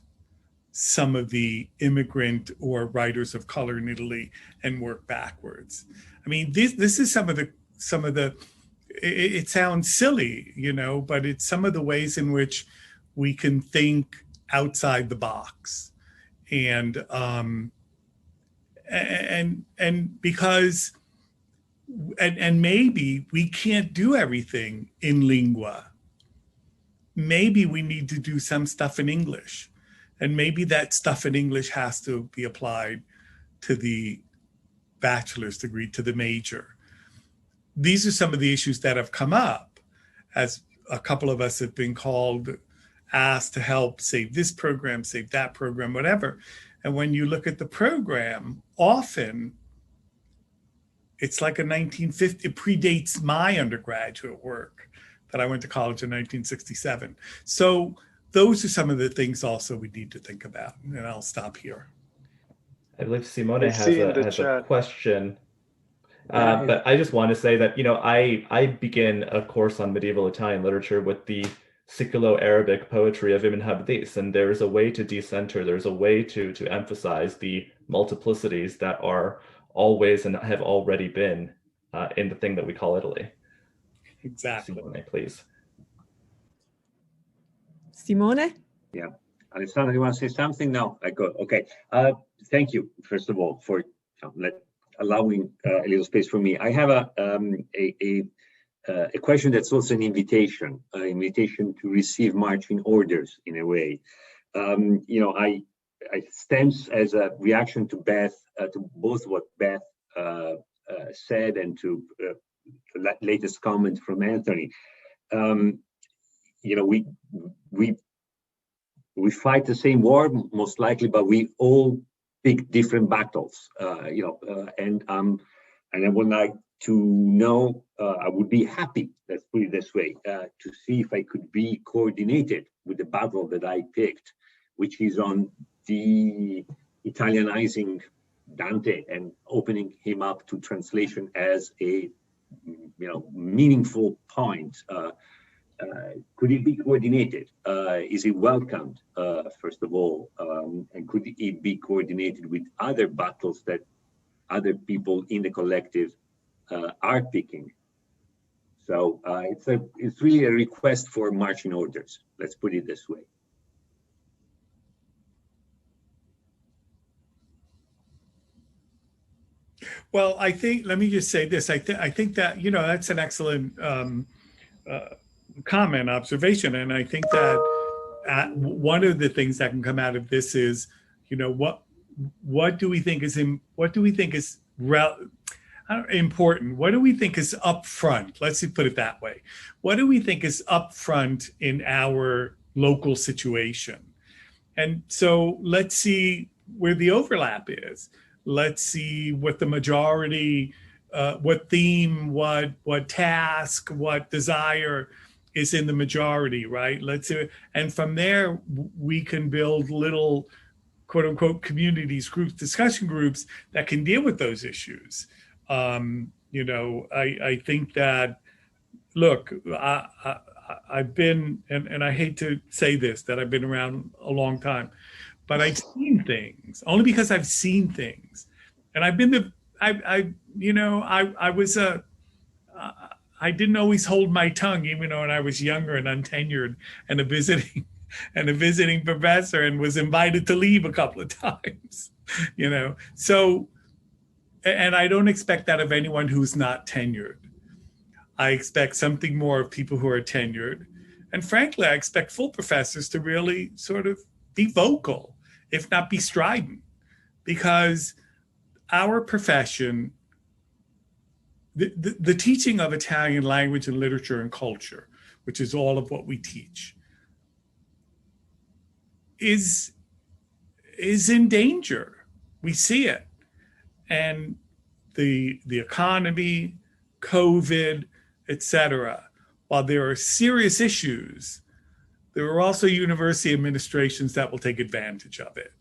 some of the immigrant or writers of color in Italy and work backwards. I mean, this is some of the, it sounds silly, you know, but it's some of the ways in which we can think outside the box. And because maybe we can't do everything in lingua. Maybe we need to do some stuff in English. And maybe that stuff in English has to be applied to the bachelor's degree, to the major. These are some of the issues that have come up, as a couple of us have been asked to help save this program, save that program, whatever. And when you look at the program, often it's like a 1950, it predates my undergraduate work that I went to college in 1967. So those are some of the things also we need to think about, and I'll stop here. I believe Simone has a question, but I just want to say that, you know, I begin a course on medieval Italian literature with the Siculo-Arabic poetry of Ibn Habdis, and there's a way to decenter, there's a way to emphasize the multiplicities that are always and have already been in the thing that we call Italy. Exactly. Simone, please. Simone? Yeah. Alessandro, you want to say something? No, I go. Okay. Thank you, first of all, for allowing a little space for me. I have a question that's also an invitation to receive marching orders in a way. I stems as a reaction to Beth, to both what Beth said and to the latest comment from Anthony. We fight the same war most likely, but we all pick different battles. And I would like to know. I would be happy, let's put it this way, to see if I could be coordinated with the battle that I picked, which is on the Italianizing Dante and opening him up to translation as a meaningful point. Could it be coordinated? Is it welcomed, first of all? And could it be coordinated with other battles that other people in the collective are picking? So it's really a request for marching orders. Let's put it this way. Well, let me just say this. I think that, that's an excellent comment, observation. And I think that one of the things that can come out of this is, what do we think is important? What do we think is upfront? Let's put it that way. What do we think is upfront in our local situation? And so let's see where the overlap is. Let's see what the majority, what theme, what task, what desire is in the majority, right? Let's see, and from there we can build little, quote unquote, communities, groups, discussion groups that can deal with those issues. I think that, look, I've been, and I hate to say this, that I've been around a long time, but I've seen things, only because I've seen things. And I've been I didn't always hold my tongue, even when I was younger and untenured and a visiting professor, and was invited to leave a couple of times, So, and I don't expect that of anyone who's not tenured. I expect something more of people who are tenured. And frankly, I expect full professors to really sort of be vocal, if not be strident, because our profession, the teaching of Italian language and literature and culture, which is all of what we teach, is in danger. We see it. And the economy, COVID, etc. While there are serious issues, there are also university administrations that will take advantage of it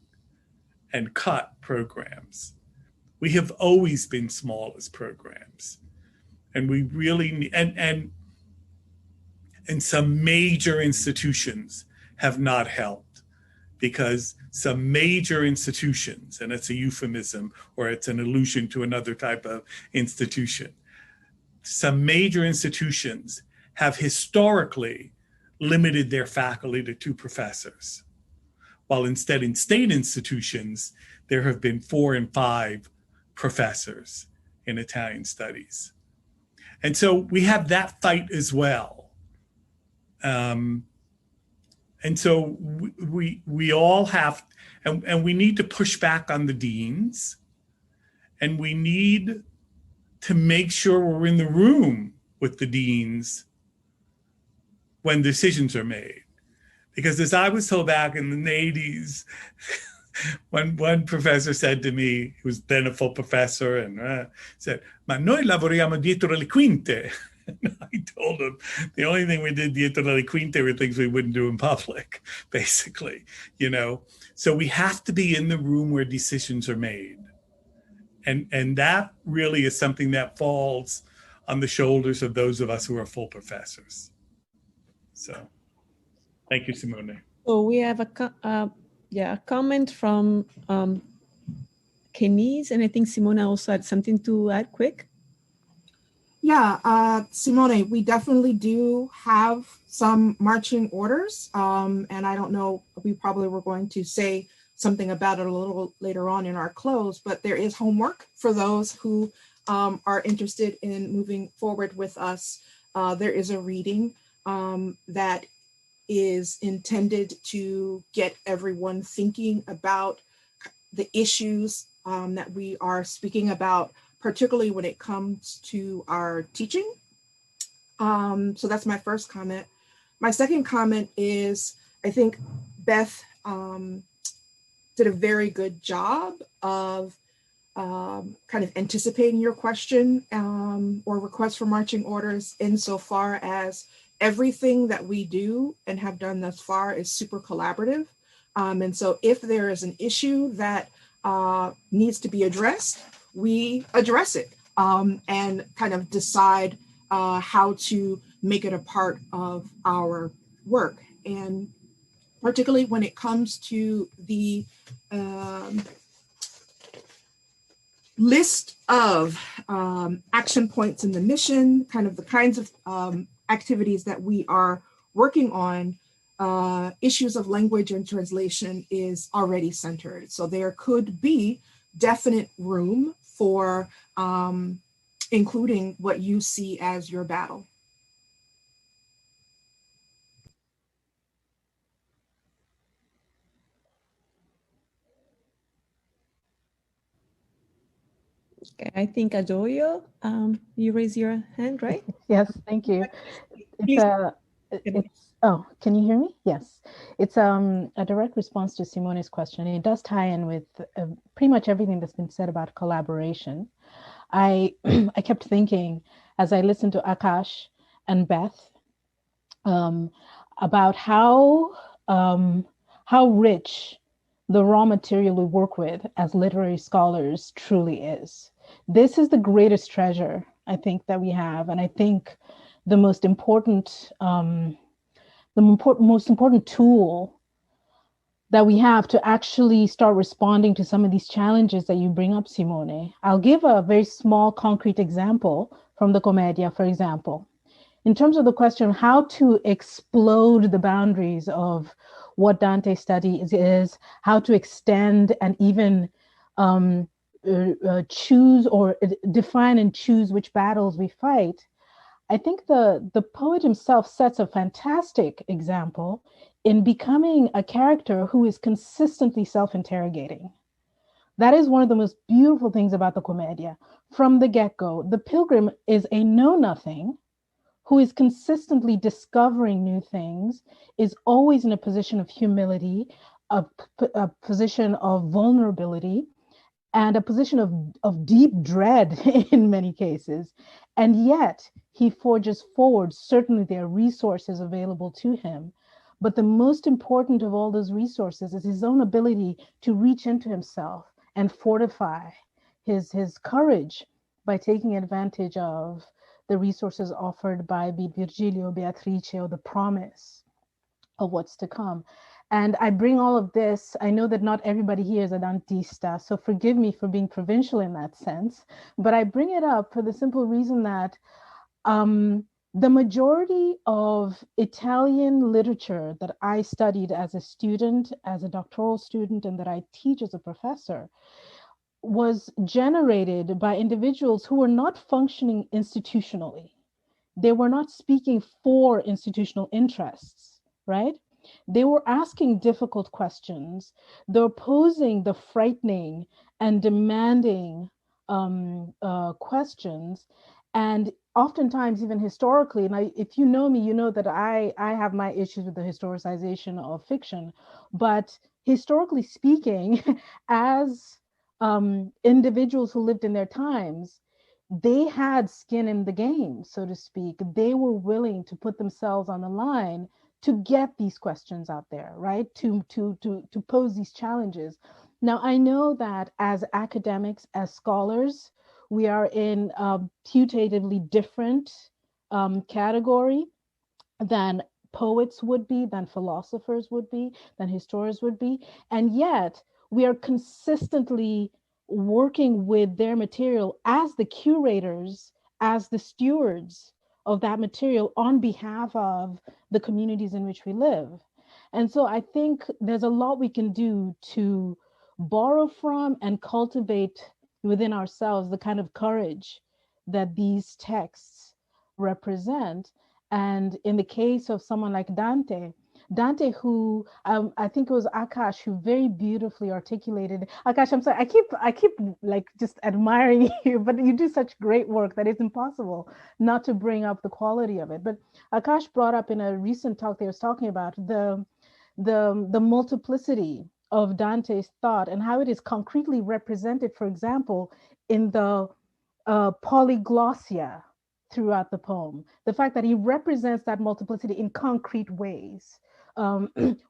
and cut programs. We have always been small as programs, and we really and some major institutions have not helped, because some major institutions, and it's a euphemism or it's an allusion to another type of institution, some major institutions have historically limited their faculty to 2 professors, while instead in state institutions, there have been 4 and 5 professors in Italian studies. And so we have that fight as well. And so we all have, and we need to push back on the deans, and we need to make sure we're in the room with the deans when decisions are made. Because as I was told back in the 80s, when one professor said to me, he was then a full professor, and said, "Ma noi lavoriamo dietro le quinte." And I told him the only thing we did dietro le quinte were things we wouldn't do in public, basically, So we have to be in the room where decisions are made. And that really is something that falls on the shoulders of those of us who are full professors. So thank you, Simone. So we have a comment from Kenise, and I think Simone also had something to add quick. Yeah, Simone, we definitely do have some marching orders, and I don't know, we probably were going to say something about it a little later on in our close, but there is homework for those who are interested in moving forward with us there is a reading that is intended to get everyone thinking about the issues that we are speaking about, particularly when it comes to our teaching. So that's my first comment. My second comment is, I think Beth did a very good job of kind of anticipating your question or request for marching orders, insofar as everything that we do and have done thus far is super collaborative. And so if there is an issue that needs to be addressed, we address it and kind of decide how to make it a part of our work. And particularly when it comes to the list of action points in the mission, kind of the kinds of activities that we are working on, issues of language and translation is already centered. So there could be definite room for including what you see as your battle. Okay, I think Adoyo, you raise your hand, right? Yes, thank you. Oh, can you hear me? Yes. It's a direct response to Simone's question. It does tie in with pretty much everything that's been said about collaboration. I kept thinking as I listened to Akash and Beth about how rich the raw material we work with as literary scholars truly is. This is the greatest treasure, I think, that we have. And I think the most important tool that we have to actually start responding to some of these challenges that you bring up, Simone. I'll give a very small concrete example from the Commedia, for example. In terms of the question how to explode the boundaries of what Dante studies is, how to extend and even choose or define and choose which battles we fight, I think the poet himself sets a fantastic example in becoming a character who is consistently self-interrogating. That is one of the most beautiful things about the Commedia. From the get-go, the pilgrim is a know-nothing who is consistently discovering new things, is always in a position of humility, a position of vulnerability, and a position of deep dread in many cases. And yet he forges forward. Certainly there are resources available to him, but the most important of all those resources is his own ability to reach into himself and fortify his courage by taking advantage of the resources offered by Virgilio, Beatrice, or the promise of what's to come. And I bring all of this. I know that not everybody here is a Dantista, so forgive me for being provincial in that sense, but I bring it up for the simple reason that the majority of Italian literature that I studied as a student, as a doctoral student, and that I teach as a professor was generated by individuals who were not functioning institutionally. They were not speaking for institutional interests, right? They were asking difficult questions. They're posing the frightening and demanding questions. And oftentimes, even historically, and if you know me, you know that I have my issues with the historicization of fiction. But historically speaking, as individuals who lived in their times, they had skin in the game, so to speak. They were willing to put themselves on the line to get these questions out there, right? To pose these challenges. Now, I know that as academics, as scholars, we are in a putatively different category than poets would be, than philosophers would be, than historians would be. And yet we are consistently working with their material as the curators, as the stewards of that material on behalf of the communities in which we live. And so I think there's a lot we can do to borrow from and cultivate within ourselves the kind of courage that these texts represent. And in the case of someone like Dante, who I think it was Akash who very beautifully articulated. Akash, I'm sorry, I keep like just admiring you, but you do such great work that it's impossible not to bring up the quality of it. But Akash brought up in a recent talk they was talking about the multiplicity of Dante's thought and how it is concretely represented, for example, in the polyglossia throughout the poem. The fact that he represents that multiplicity in concrete ways,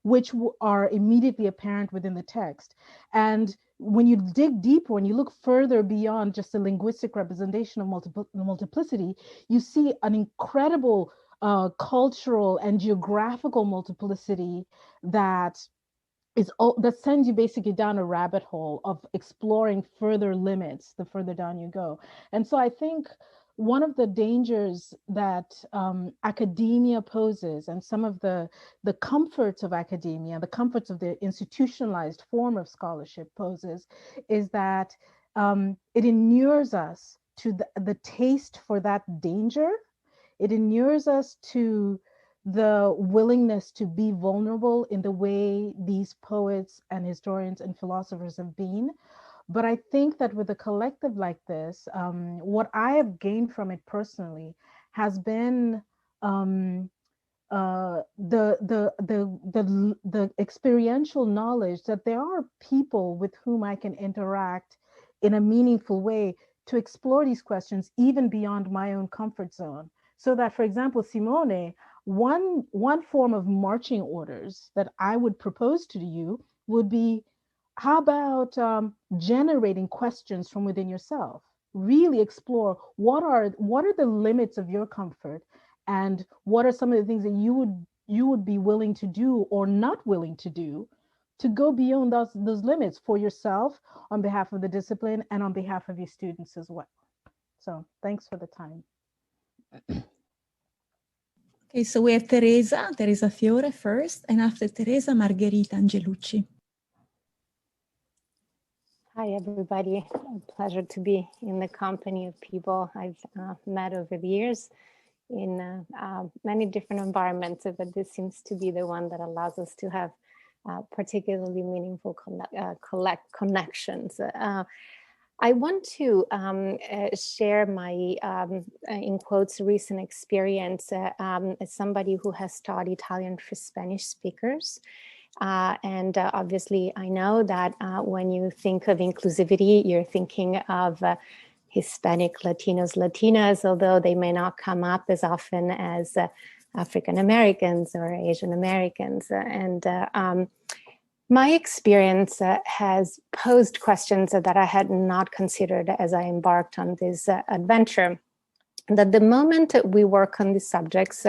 which are immediately apparent within the text. And when you dig deeper, when you look further beyond just the linguistic representation of multiplicity, you see an incredible cultural and geographical multiplicity that sends you basically down a rabbit hole of exploring further limits the further down you go. And so I think one of the dangers that academia poses, and some of the comforts of academia, the comforts of the institutionalized form of scholarship poses, is that it inures us to the taste for that danger. It inures us to the willingness to be vulnerable in the way these poets and historians and philosophers have been. But I think that with a collective like this, what I have gained from it personally has been the experiential knowledge that there are people with whom I can interact in a meaningful way to explore these questions even beyond my own comfort zone. So that, for example, Simone, one form of marching orders that I would propose to you would be, how about generating questions from within yourself? Really explore what are the limits of your comfort, and what are some of the things that you would be willing to do or not willing to do to go beyond those limits for yourself, on behalf of the discipline and on behalf of your students as well. So thanks for the time. Okay, so we have Teresa Fiore first, and after Teresa, Margherita Angelucci. Hi, everybody. A pleasure to be in the company of people I've met over the years in many different environments, but this seems to be the one that allows us to have particularly meaningful connections. I want to share my, in quotes, recent experience as somebody who has taught Italian for Spanish speakers. And obviously, I know that when you think of inclusivity, you're thinking of Hispanic, Latinos, Latinas, although they may not come up as often as African Americans or Asian Americans. And my experience has posed questions that I had not considered as I embarked on this adventure. That the moment we work on these subjects,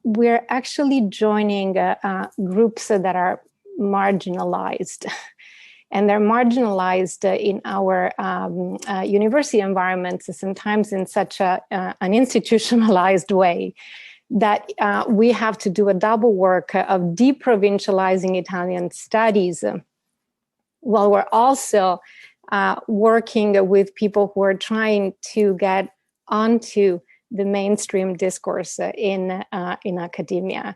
we're actually joining groups that are marginalized. And they're marginalized in our university environments, sometimes in such an institutionalized way that we have to do a double work of deprovincializing Italian studies while we're also working with people who are trying to get onto the mainstream discourse in academia.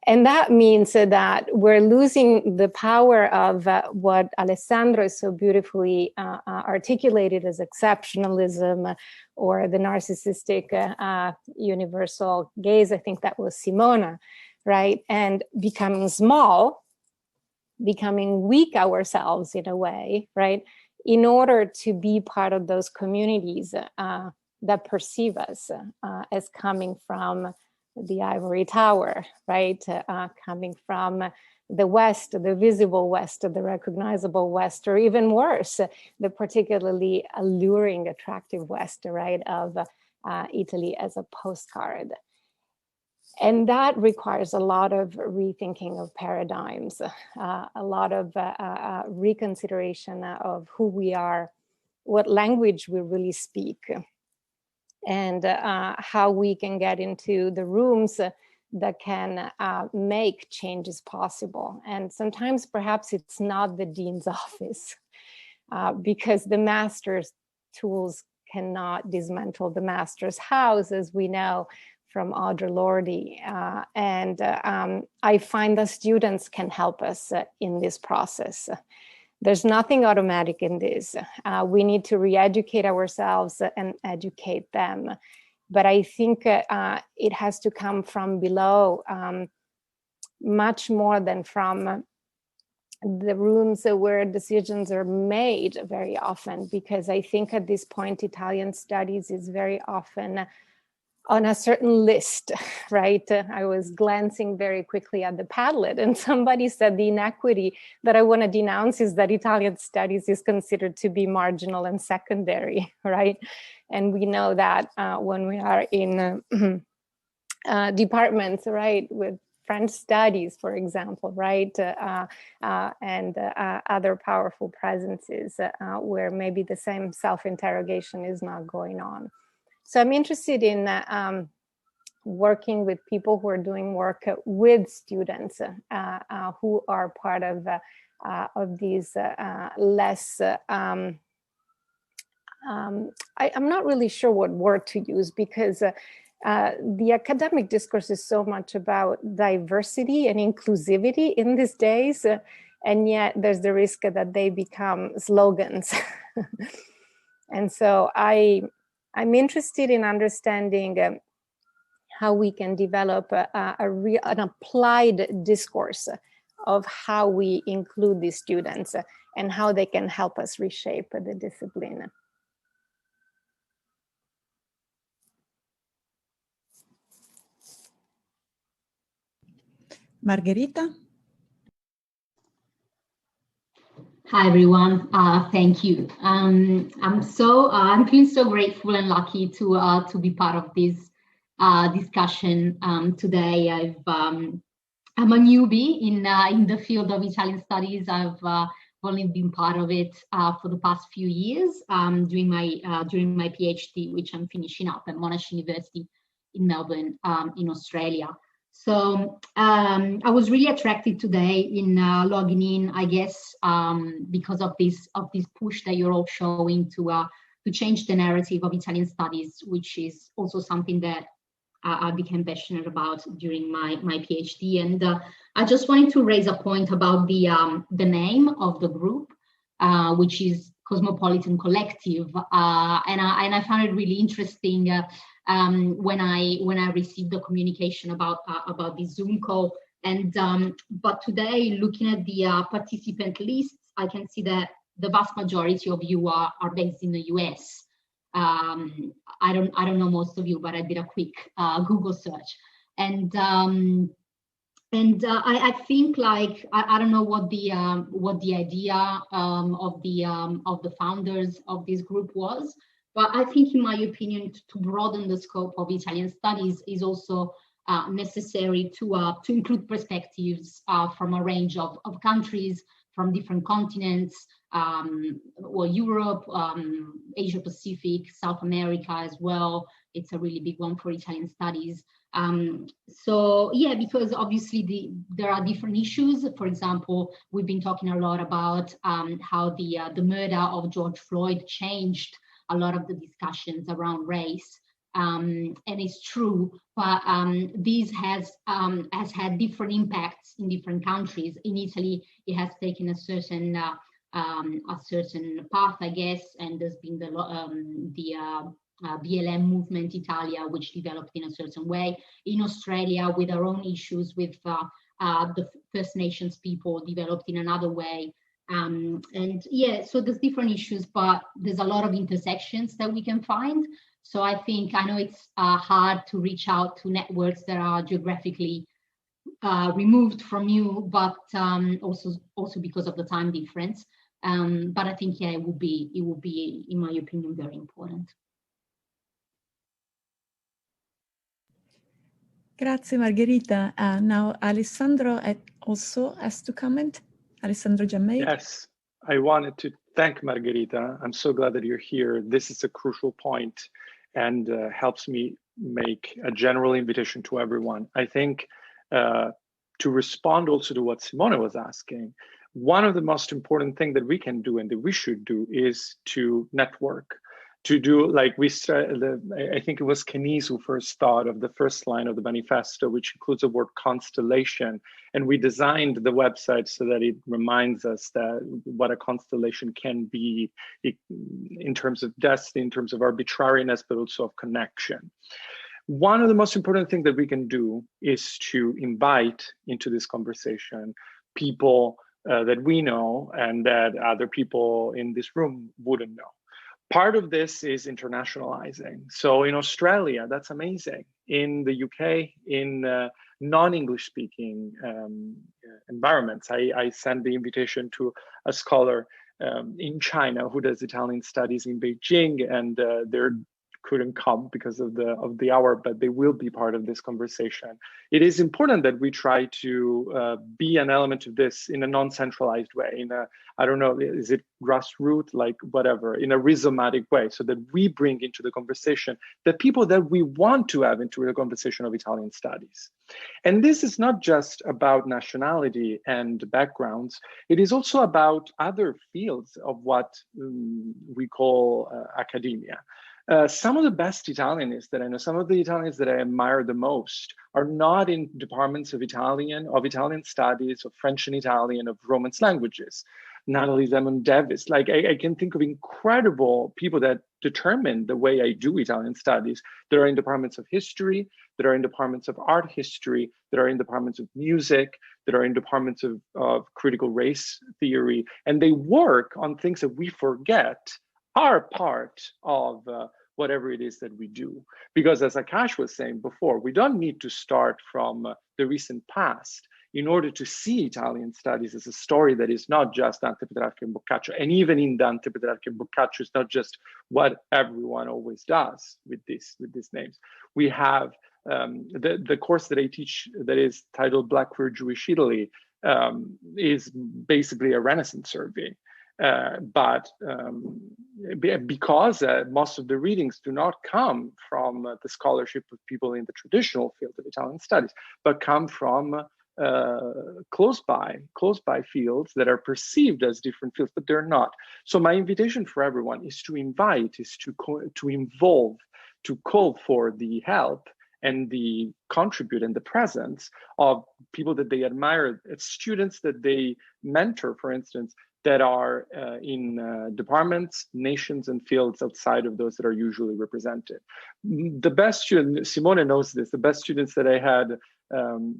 And that means that we're losing the power of what Alessandro is so beautifully articulated as exceptionalism, or the narcissistic universal gaze. I think that was Simona, right? And becoming small, becoming weak ourselves in a way, right? In order to be part of those communities that perceive us as coming from the ivory tower, right? Coming from the West, the visible West, the recognizable West, or even worse, the particularly alluring, attractive West, right, of Italy as a postcard. And that requires a lot of rethinking of paradigms, a lot of reconsideration of who we are, what language we really speak, and how we can get into the rooms that can make changes possible. And sometimes perhaps it's not the dean's office, because the master's tools cannot dismantle the master's house, as we know from Audre Lorde. I find that students can help us in this process. There's nothing automatic in this. We need to re-educate ourselves and educate them. But I think it has to come from below, much more than from the rooms where decisions are made very often, because I think at this point, Italian studies is very often on a certain list, right? I was glancing very quickly at the Padlet, and somebody said the inequity that I want to denounce is that Italian studies is considered to be marginal and secondary, right? And we know that when we are in departments, right, with French studies, for example, right, and other powerful presences where maybe the same self-interrogation is not going on. So I'm interested in working with people who are doing work with students who are part of these less, I'm not really sure what word to use, because the academic discourse is so much about diversity and inclusivity in these days, and yet there's the risk that they become slogans. And so I'm interested in understanding how we can develop an applied discourse of how we include these students and how they can help us reshape the discipline. Margherita? Hi everyone, thank you. I'm feeling so grateful and lucky to be part of this discussion today. I'm a newbie in the field of Italian studies. I've only been part of it for the past few years during my PhD, which I'm finishing up at Monash University in Melbourne, in Australia. So I was really attracted today in logging in, I guess, because of this push that you're all showing to change the narrative of Italian studies, which is also something that I became passionate about during my PhD. And I just wanted to raise a point about the name of the group, which is Cosmopolitan Collective, and I found it really interesting when I received the communication about the Zoom call. And but today, looking at the participant lists, I can see that the vast majority of you are based in the US. I don't know most of you, but I did a quick Google search, and I think, like, I don't know what the idea of the founders of this group was, but I think, in my opinion, to broaden the scope of Italian studies is also necessary to include perspectives from a range of countries, from different continents, or Europe, Asia Pacific, South America as well. It's a really big one for Italian studies. So yeah, because obviously there are different issues. For example, we've been talking a lot about how the murder of George Floyd changed a lot of the discussions around race. And it's true, but this has had different impacts in different countries. In Italy, it has taken a certain path, I guess, and there's been the BLM movement Italia, which developed in a certain way. In Australia, with our own issues with the First Nations people, developed in another way. And yeah, so there's different issues, but there's a lot of intersections that we can find. So I know it's hard to reach out to networks that are geographically removed from you, but also because of the time difference. But I think, yeah, it will be, in my opinion, very important. Grazie, Margherita. Now, Alessandro also has to comment. Alessandro Giammei. Yes, I wanted to thank Margherita. I'm so glad that you're here. This is a crucial point and helps me make a general invitation to everyone. I think to respond also to what Simone was asking, one of the most important things that we can do and that we should do is to network, to do like I think it was Keynes who first thought of the first line of the manifesto, which includes the word constellation. And we designed the website so that it reminds us that what a constellation can be in terms of destiny, in terms of arbitrariness, but also of connection. One of the most important things that we can do is to invite into this conversation people that we know and that other people in this room wouldn't know. Part of this is internationalizing. So in Australia, that's amazing. In the UK, in non-English speaking environments, I sent the invitation to a scholar in China who does Italian studies in Beijing, and they're couldn't come because of the hour, but they will be part of this conversation. It is important that we try to be an element of this in a non-centralized way, in a, I don't know, is it grassroots, like whatever, in a rhizomatic way, so that we bring into the conversation the people that we want to have into the conversation of Italian studies. And this is not just about nationality and backgrounds, it is also about other fields of what we call academia. Some of the best Italianists that I know, some of the Italians that I admire the most are not in departments of Italian studies, of French and Italian, of Romance languages. Natalie Zemon-Davis, like I can think of incredible people that determine the way I do Italian studies, that are in departments of history, that are in departments of art history, that are in departments of music, that are in departments of critical race theory, and they work on things that we forget are part of whatever it is that we do. Because as Akash was saying before, we don't need to start from the recent past in order to see Italian studies as a story that is not just Dante, Petrarca, and Boccaccio. And even in Dante, Petrarca, and Boccaccio, it's not just what everyone always does with these names. We have the course that I teach that is titled Black Queer Jewish Italy is basically a Renaissance survey. Because most of the readings do not come from the scholarship of people in the traditional field of Italian studies, but come from close by fields that are perceived as different fields, but they're not. So my invitation for everyone is to invite, is to involve, to call for the help and the contribute and the presence of people that they admire, students that they mentor, for instance, that are in departments, nations, and fields outside of those that are usually represented. The best student, Simone knows this, the best students that I had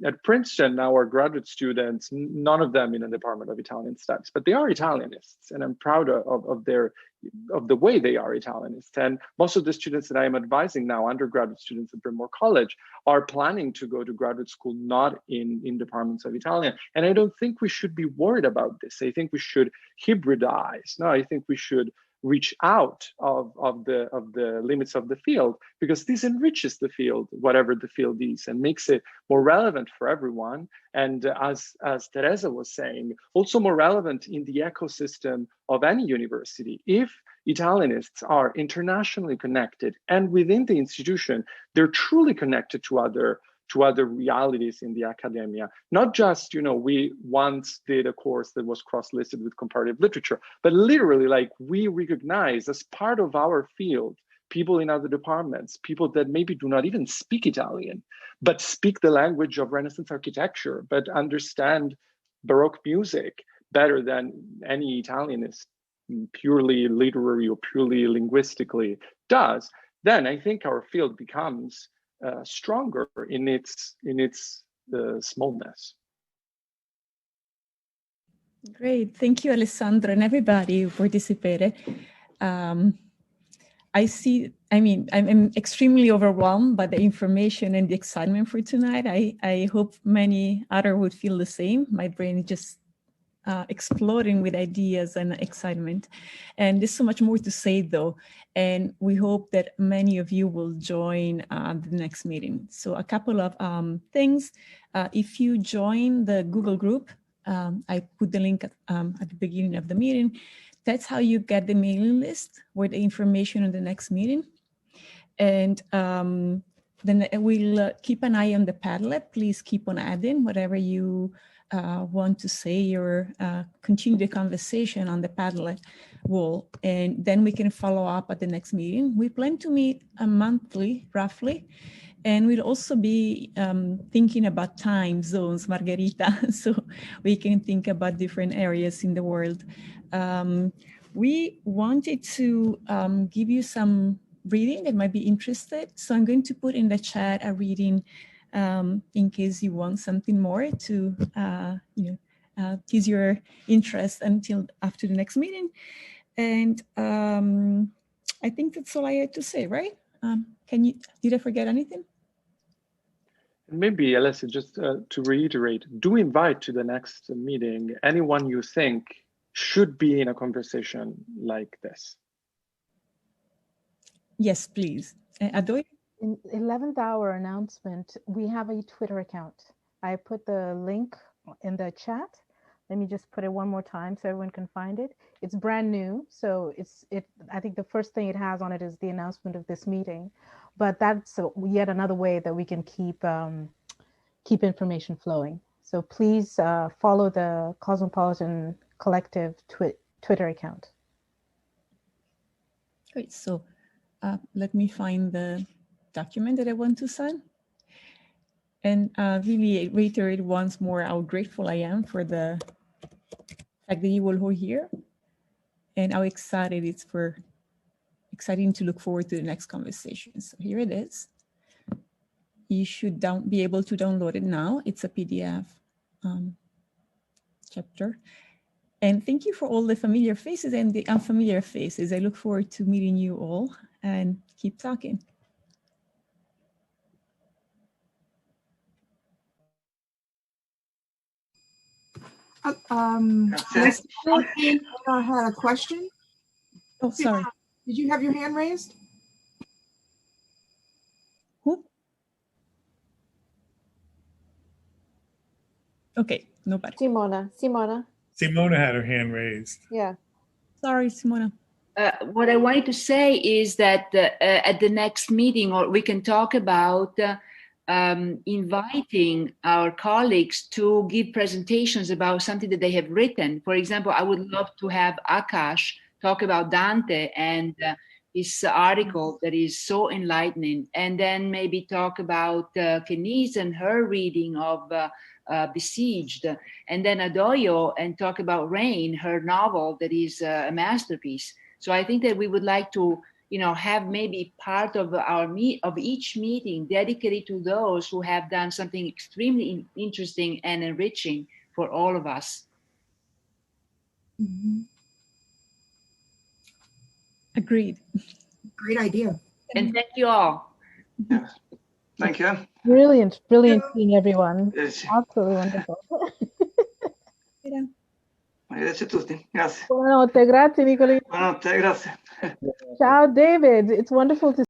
at Princeton now are graduate students, none of them in a department of Italian studies, but they are Italianists, and I'm proud of the way they are Italianists. And most of the students that I am advising now, undergraduate students at Bryn Mawr College, are planning to go to graduate school not in departments of Italian. And I don't think we should be worried about this. I think we should hybridize. No, I think we should reach out of the limits of the field, because this enriches the field, whatever the field is, and makes it more relevant for everyone. And as Teresa was saying, also more relevant in the ecosystem of any university. If Italianists are internationally connected and within the institution, they're truly connected to other realities in the academia. Not just, we once did a course that was cross-listed with comparative literature, but literally, like, we recognize as part of our field people in other departments, people that maybe do not even speak Italian, but speak the language of Renaissance architecture, but understand Baroque music better than any Italianist, purely literary or purely linguistically does. Then I think our field becomes stronger in its smallness. Great, thank you, Alessandro, and everybody who participated. I'm extremely overwhelmed by the information and the excitement for tonight. I hope many others would feel the same. My brain is just exploding with ideas and excitement. And there's so much more to say though. And we hope that many of you will join the next meeting. So a couple of things. If you join the Google group, I put the link at the beginning of the meeting. That's how you get the mailing list with the information on the next meeting. And then we'll keep an eye on the Padlet. Please keep on adding whatever you want to say or continue the conversation on the Padlet wall, and then we can follow up at the next meeting. We plan to meet monthly, roughly, and we'll also be thinking about time zones, Margherita, so we can think about different areas in the world. We wanted to give you some reading that might be interested, so I'm going to put in the chat a reading in case you want something more to tease your interest until after the next meeting. And I think that's all I had to say, right? Did I forget anything? Maybe, Alessia, just to reiterate, do invite to the next meeting anyone you think should be in a conversation like this. Yes, please. Adoyo? In 11th hour announcement, we have a Twitter account. I put the link in the chat. Let me just put it one more time so everyone can find it. It's brand new, so I think the first thing it has on it is the announcement of this meeting, but that's yet another way that we can keep information flowing. So please follow the Cosmopolitan Collective Twitter account. Great. So let me find the document that I want to sign. And really reiterate once more how grateful I am for the fact that you all are here and how excited exciting to look forward to the next conversation. So here it is. You should be able to download it now. It's a PDF chapter. And thank you for all the familiar faces and the unfamiliar faces. I look forward to meeting you all and keep talking. I had a question. Oh, sorry. Did you have your hand raised? Who? Okay, nobody. Simona. Simona had her hand raised. Yeah. Sorry, Simona. What I wanted to say is that at the next meeting, or we can talk about inviting our colleagues to give presentations about something that they have written. For example, I would love to have Akash talk about Dante and his article that is so enlightening, and then maybe talk about Kenise and her reading of Besieged, and then Adoyo and talk about Rain, her novel that is a masterpiece. So I think that we would like to have maybe part of each meeting dedicated to those who have done something extremely interesting and enriching for all of us. Mm-hmm. Agreed. Great idea. And thank you all. Yeah. Thank you. Brilliant seeing everyone. Absolutely wonderful. Arrivederci a tutti. Grazie. Buonanotte, grazie Nicolino. Buonanotte, grazie. Ciao David, it's wonderful to